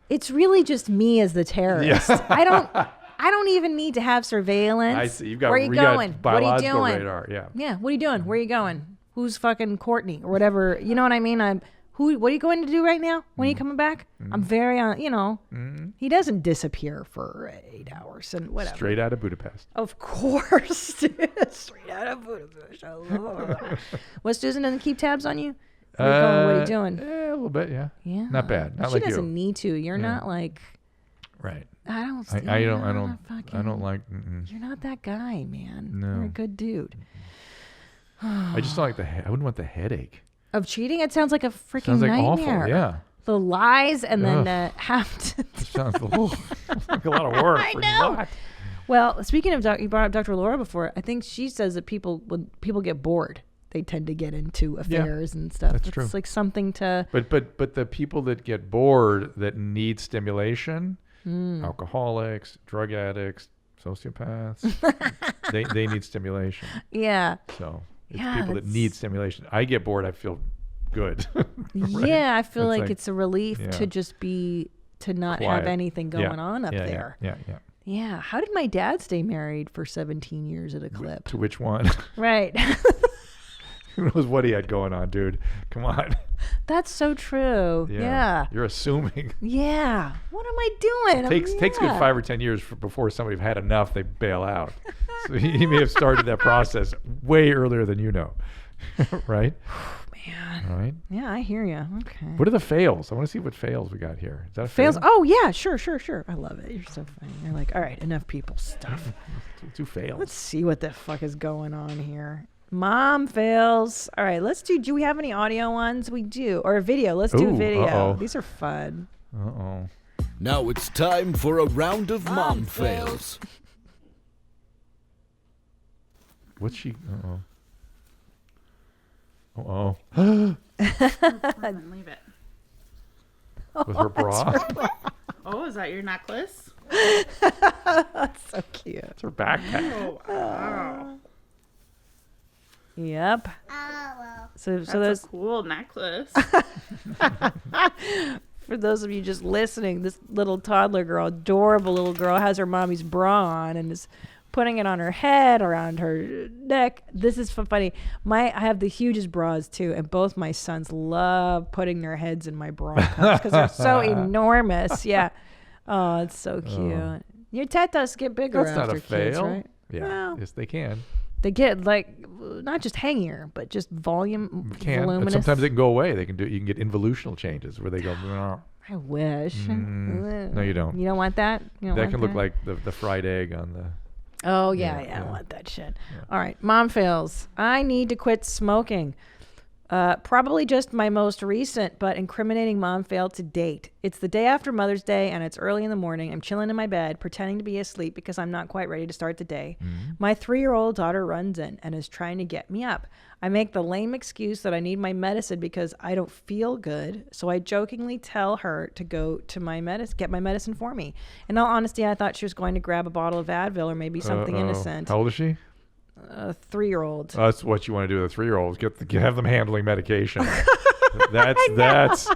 it's really just me as the terrorist. Yeah. I don't even need to have surveillance. I see. Where are you going? What are you doing? Radar. Yeah. Yeah. What are you doing? Where are you going? Who's fucking Courtney or whatever? You know what I mean? What are you going to do right now? When are you coming back? I'm very on, you know, he doesn't disappear for 8 hours and whatever. Straight out of Budapest. Of course. Straight out of Budapest. What, Susan doesn't keep tabs on you? What are you doing? A little bit, yeah. Yeah. Not bad. Not she like you. She doesn't need to. You're not like. Right. I don't like. You're not that guy, man. No. You're a good dude. I just don't like I wouldn't want the headache of cheating. It sounds like a freaking sounds like nightmare. Awful, yeah. The lies and then have to. It sounds like a lot of work. I know. What? Well, speaking of you brought up Dr. Laura before. I think she says that when people get bored, they tend to get into affairs and stuff. That's true. It's like something to. But the people that get bored that need stimulation, alcoholics, drug addicts, sociopaths, they need stimulation. Yeah. So. It's people that need stimulation. I get bored. I feel good. Right? Yeah, I feel like it's a relief to just to not quiet. Have anything going on up there. Yeah. Yeah. How did my dad stay married for 17 years at a clip? To which one? Right. Who knows what he had going on, dude? Come on. That's so true. Yeah. You're assuming. Yeah. What am I doing? Takes good 5 or 10 years before somebody's had enough, they bail out. So he may have started that process way earlier than you know. Right? Man. All right. Yeah, I hear you. Okay. What are the fails? I want to see what fails we got here. Is that a fails? Fail? Oh, yeah. Sure. I love it. You're so funny. You're like, all right, enough people stuff. Two fails. Let's see what the fuck is going on here. Mom fails. All right, let's do we have any audio ones? We do. Or a video. Let's do video. Uh-oh. These are fun. Uh-oh. Now it's time for a round of mom fails. What's she? Uh-oh. Uh-oh. Leave it. With her bra? Oh, is that your necklace? That's so cute. It's her backpack. Oh, wow. Yep. So That's those a cool necklace. For those of you just listening, this little toddler girl, adorable little girl, has her mommy's bra on and is putting it on her head, around her neck. This is funny. I have the hugest bras too, and both my sons love putting their heads in my bra cups because they're so enormous. Yeah. Oh, it's so cute. Your tetas get bigger That's after not a fail. kids, right? Yeah. Well, yes, they can. they get like not just hangier, but just voluminous. Sometimes they can go away. You can get involutional changes where they go. I wish. No, you don't. You don't want that? You don't That want can look that? like the fried egg on the. Oh, yeah, I want that shit. Yeah. All right, mom fails. I need to quit smoking. Probably just my most recent but incriminating mom fail to date. It's the day after Mother's Day and it's early in the morning. I'm chilling in my bed, pretending to be asleep because I'm not quite ready to start the day. My 3-year-old daughter runs in and is trying to get me up. I make the lame excuse that I need my medicine because I don't feel good. So I jokingly tell her to go to get my medicine for me. In all honesty, I thought she was going to grab a bottle of Advil or maybe something innocent. How old is she? A 3-year-old. That's what you want to do with a 3-year-old. Have them handling medication. That's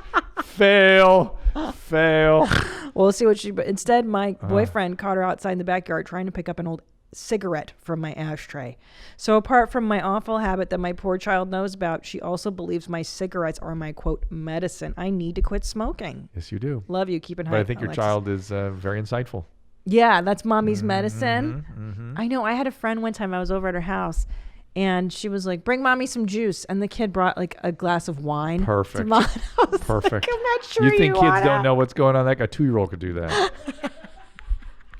fail. Well, we'll see what but instead my boyfriend caught her outside in the backyard trying to pick up an old cigarette from my ashtray. So apart from my awful habit that my poor child knows about, she also believes my cigarettes are my quote medicine. I need to quit smoking. Yes, you do. Love you. Keep it high. But I think Alexis. your child is very insightful. Yeah, that's mommy's medicine. I know. I had a friend one time. I was over at her house, and she was like, "Bring mommy some juice," and the kid brought like a glass of wine. Perfect. To mom. I was Perfect. Like, I'm not sure you think kids wanna. don't know what's going on? Like a 2-year-old could do that.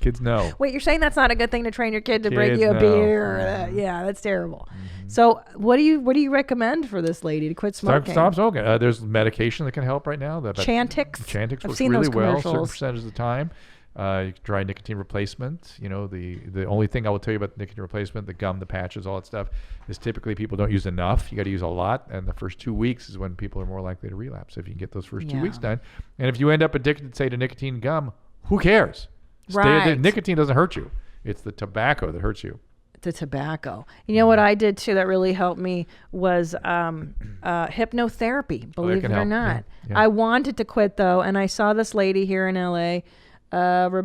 Kids know. Wait, you're saying that's not a good thing to train your kid to bring Kids you a know. beer? Yeah, that's terrible. So, what do you recommend for this lady to quit smoking? Stop smoking. There's medication that can help right now. Chantix. Chantix I've works seen really those well, certain commercials. percentage of the time. You can try nicotine replacement. You know, the only thing I will tell you about nicotine replacement, the gum, the patches, all that stuff, is typically people don't use enough. You got to use a lot, and the first 2 weeks is when people are more likely to relapse. If you can get those first 2 weeks done, and if you end up addicted, say, to nicotine gum, who cares? Right. Nicotine doesn't hurt you. It's the tobacco that hurts you. The tobacco. You know what I did too that really helped me was hypnotherapy, believe it or not. Yeah. I wanted to quit though, and I saw this lady here in LA.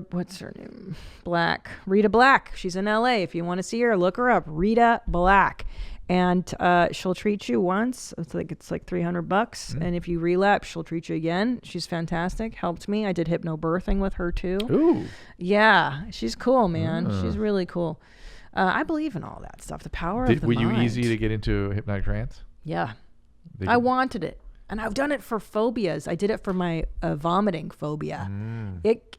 What's her name? Rita Black. She's in LA. If you want to see her, look her up. Rita Black. And she'll treat you once. It's like $300. And if you relapse, she'll treat you again. She's fantastic. Helped me. I did hypnobirthing with her too. Ooh. Yeah, she's cool, man. She's really cool. I believe in all that stuff. The power of the Were mind. you easy to get into hypnotic trance? Yeah. I wanted it. And I've done it for phobias. I did it for my vomiting phobia.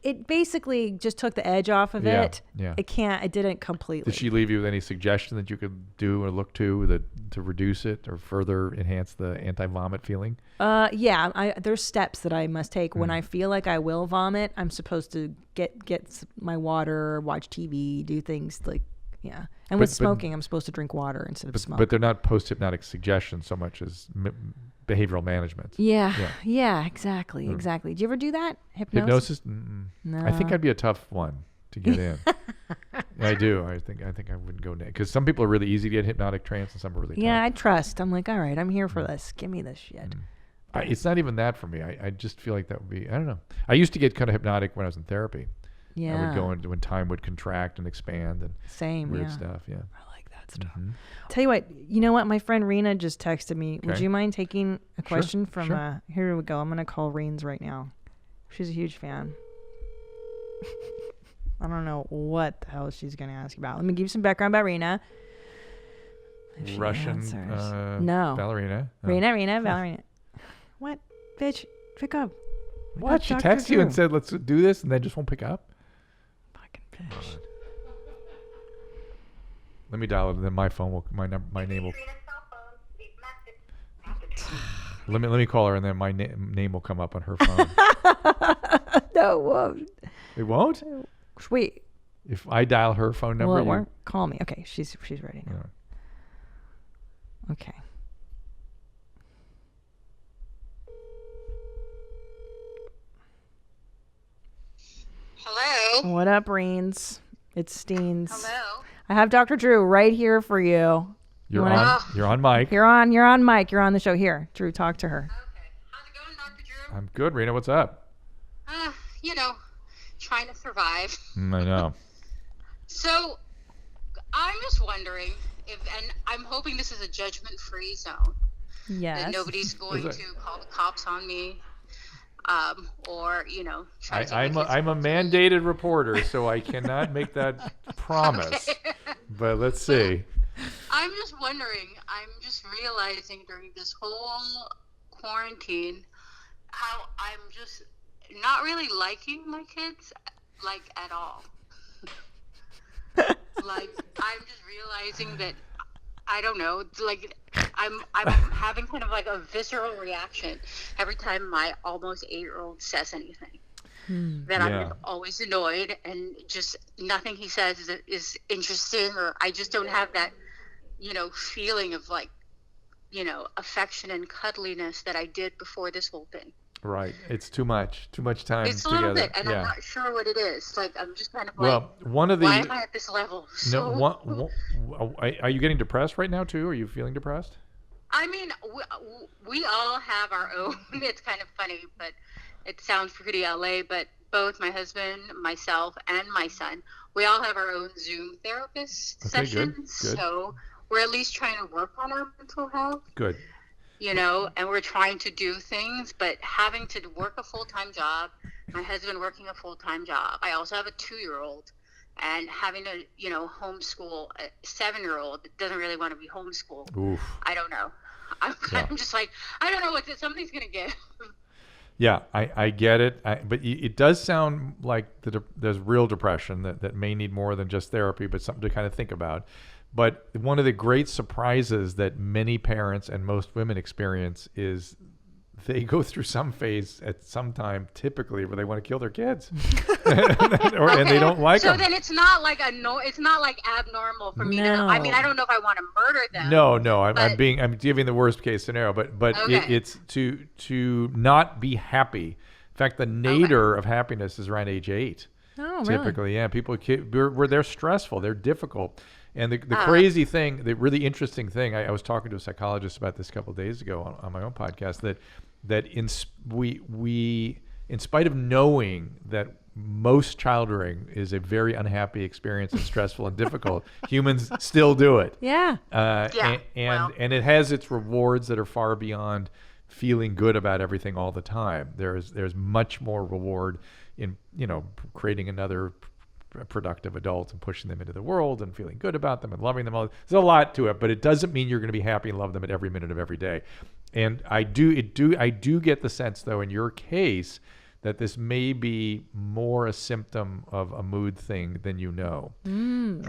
It basically just took the edge off of it. Yeah. It didn't completely. Did she leave you with any suggestion that you could do or look to reduce it or further enhance the anti-vomit feeling? Yeah. There's steps that I must take. When I feel like I will vomit, I'm supposed to get my water, watch TV, do things like, yeah. And with smoking, I'm supposed to drink water instead of smoke. But they're not post-hypnotic suggestions so much as behavioral management. Yeah, exactly. Do you ever do that? Hypnosis? No. I think I'd be a tough one to get in. I do. I think I wouldn't go next because some people are really easy to get hypnotic trance and some are really tough. Yeah, I trust. I'm like, all right, I'm here for this. Give me this shit. It's not even that for me. I just feel like that would be, I don't know. I used to get kind of hypnotic when I was in therapy. Yeah. I would go into when time would contract and expand and same weird stuff. Yeah. I like that that stuff. Tell you what, you know what? My friend Rena just texted me. Okay. Would you mind taking a question from? Sure. Here we go. I'm gonna call Reens right now. She's a huge fan. I don't know what the hell she's gonna ask about. Let me give you some background about Rena. Russian no ballerina. Oh. Rena, ballerina. What, bitch? Pick up. What? She texted you and said, "Let's do this," and then just won't pick up. Fucking bitch. Let me dial it, and then my phone will, my name will. Let me call her, and then my name will come up on her phone. No, it won't. It won't? Wait. If I dial her phone number, Well, it won't. Call me. Okay, she's ready now. Yeah. Okay. Hello. What up, Reens? It's Steens. Hello. I have Dr. Drew right here for you. You're on mic. You're on mic. You're on the show. Here, Drew, talk to her. Okay. How's it going, Dr. Drew? I'm good, Rena. What's up? You know, trying to survive. I know. So, I'm just wondering if, and I'm hoping this is a judgment-free zone. Yes. That nobody's going to call the cops on me, or try to. I'm a mandated reporter, so I cannot make that promise. Okay. But let's see. I'm just wondering. I'm just realizing during this whole quarantine how I'm just not really liking my kids, like, at all. Like, I'm just realizing that, I don't know, like, I'm having kind of like a visceral reaction every time my almost 8-year-old says anything. That I'm just always annoyed, and just nothing he says is interesting, or I just don't have that, feeling of, like, affection and cuddliness that I did before this whole thing. Right. It's too much time It's a together. little bit, and I'm not sure what it is. Like, I'm just kind of well, like, one of the, why am I at this level? Are you getting depressed right now too? Are you feeling depressed? I mean, we all have our own. It's kind of funny, but it sounds pretty LA. But both my husband, myself, and my son, we all have our own Zoom therapist sessions. Good. So we're at least trying to work on our mental health. Good. And we're trying to do things, but having to work a full-time job, my husband working a full-time job. I also have a 2-year-old, and having to, homeschool a 7-year-old that doesn't really want to be homeschooled. Oof. I don't know. I'm just like, I don't know what something's going to give. Yeah, I get it. But it does sound like there's real depression that may need more than just therapy, but something to kind of think about. But one of the great surprises that many parents and most women experience is they go through some phase at some time, typically, where they want to kill their kids, and they don't like them. So then it's not like it's not like abnormal for me. I mean, I don't know if I want to murder them. No, I'm giving the worst case scenario, but okay. It's to not be happy. In fact, the nadir of happiness is around age 8. Oh, typically, yeah. People where they're stressful, they're difficult. And the crazy thing, the really interesting thing, I was talking to a psychologist about this a couple of days ago on my own podcast, that we in spite of knowing that most child rearing is a very unhappy experience and stressful and difficult, humans still do it. Yeah. And it has its rewards that are far beyond feeling good about everything all the time. There's much more reward in creating another productive adult and pushing them into the world and feeling good about them and loving them all. There's a lot to it, but it doesn't mean you're going to be happy and love them at every minute of every day. And I do get the sense, though, in your case, that this may be more a symptom of a mood thing than you know, and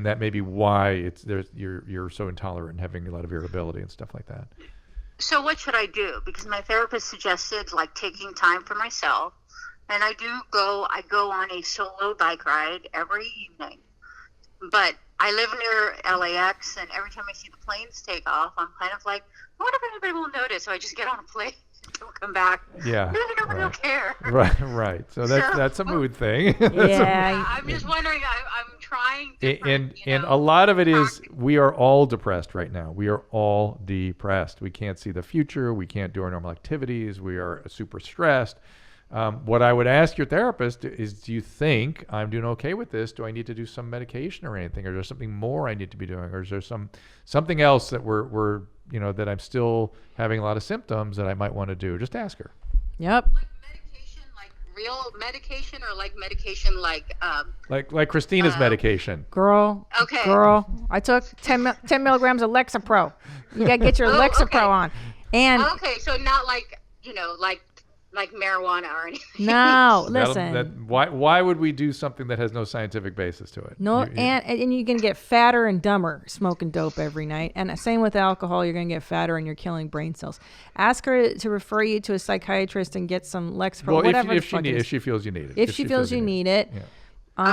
that may be why you're so intolerant and having a lot of irritability and stuff like that. So what should I do? Because my therapist suggested like taking time for myself. And I go on a solo bike ride every evening. But I live near LAX, and every time I see the planes take off, I'm kind of like, I wonder if anybody will notice. So I just get on a plane and come back. Yeah. Maybe nobody will care. Right. So that's a mood thing. Yeah. I'm just wondering, I'm trying different, and a lot of it is we are all depressed right now. We are all depressed. We can't see the future. We can't do our normal activities. We are super stressed. What I would ask your therapist is, do you think I'm doing okay with this? Do I need to do some medication or anything? Or is there something more I need to be doing? Or is there something else that we're that I'm still having a lot of symptoms that I might want to do? Just ask her. Yep. Real medication or like medication like Christina's medication. Girl, I took 10 milligrams of Lexapro. You gotta get your Lexapro on. And okay, so not like like marijuana or anything. No, listen. Why would we do something that has no scientific basis to it? No, and you're gonna get fatter and dumber smoking dope every night. And same with alcohol, you're gonna get fatter and you're killing brain cells. Ask her to refer you to a psychiatrist and get some Lexapro, whatever. If she feels you need it. If she feels you need it. Yeah.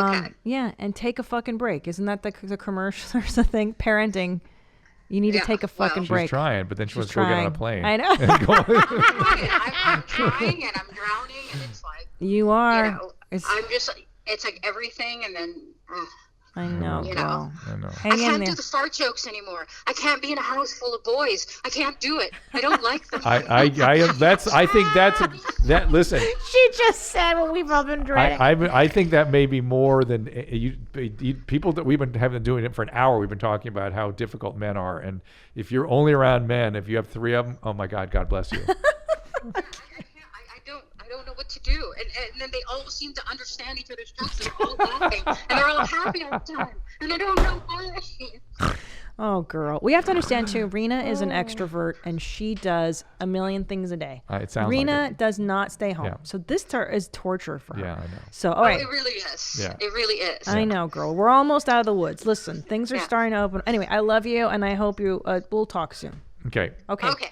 Okay. Yeah, and take a fucking break. Isn't that the commercial or something? Parenting. You need to take a fucking break. She's trying, but then she wants to go get on a plane. I know. I'm trying and I'm drowning and it's like you are. I'm just it's like everything and then I know, girl. I know. I can't do the fart jokes anymore. I can't be in a house full of boys. I can't do it. I don't like them. Listen. She just said what we've all been dreading. I think that may be more than people that we've been doing it for an hour. We've been talking about how difficult men are, and if you're only around men, if you have 3 of them, oh my God, God bless you. I don't know what to do, and then they all seem to understand each other's jokes. They're all laughing, and they're all happy all the time, and I don't know why. Oh, girl. We have to understand, too, Rena is an extrovert, and she does a million things a day. It sounds Rena like it. does not stay home. Yeah. So this is torture for her. Yeah, I know. So, all right. It really is. Yeah. It really is. I know, girl. We're almost out of the woods. Listen, things are starting to open. Anyway, I love you, and I hope we'll talk soon. Okay.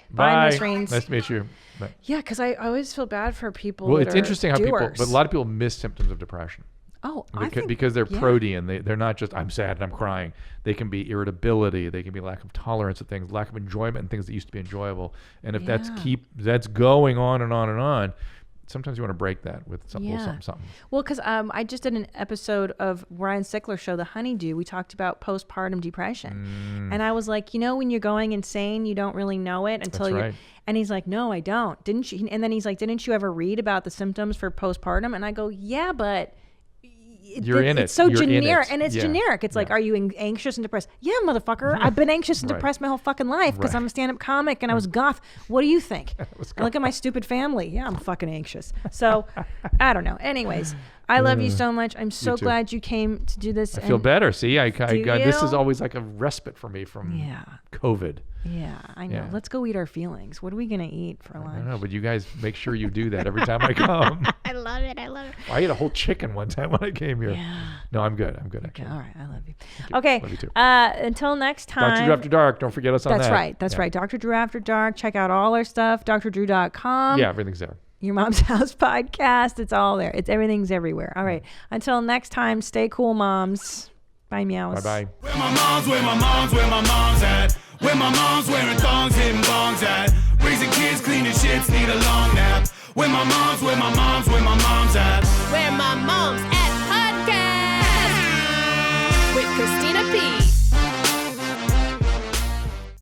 Bye, Miss Reins. Nice to meet you. Bye. Yeah, because I always feel bad for people. Well, that it's are interesting how doers. a lot of people miss symptoms of depression. Oh, because they're protean. They're not just I'm sad and I'm crying. They can be irritability. They can be lack of tolerance of things, lack of enjoyment in things that used to be enjoyable. And if that's going on and on and on, sometimes you want to break that with something. Well, because I just did an episode of Ryan Sickler's show, The Honeydew. We talked about postpartum depression. And I was like, when you're going insane, you don't really know it until you. Right. And he's like, no, I don't. Didn't you? And then he's like, didn't you ever read about the symptoms for postpartum? And I go, yeah, but. It's so generic, and it's generic. It's like, are you anxious and depressed? Yeah, motherfucker. I've been anxious and depressed my whole fucking life because I'm a stand-up comic and I was goth. What do you think? Look at my stupid family. Yeah, I'm fucking anxious. So, I don't know. Anyways, I love you so much. I'm so glad you came to do this. I feel better. See, this is always like a respite for me from COVID. Yeah, I know. Yeah. Let's go eat our feelings. What are we going to eat for lunch? I don't know, but you guys make sure you do that every time I come. I love it. I ate a whole chicken one time when I came here. Yeah. No, I'm good. Actually. All right. I love you. Okay. Love you too. Until next time. Dr. Drew After Dark. Don't forget us on that. That's right. Dr. Drew After Dark. Check out all our stuff. drdrew.com. Yeah, everything's there. Your Mom's House podcast. It's all there. Everything's everywhere. All right. Until next time, stay cool, moms. Bye, meows. Bye-bye. Where my mom's at? Where my mom's wearing thongs, hitting bongs at? Raising kids, cleaning shits, need a long nap. Where my mom's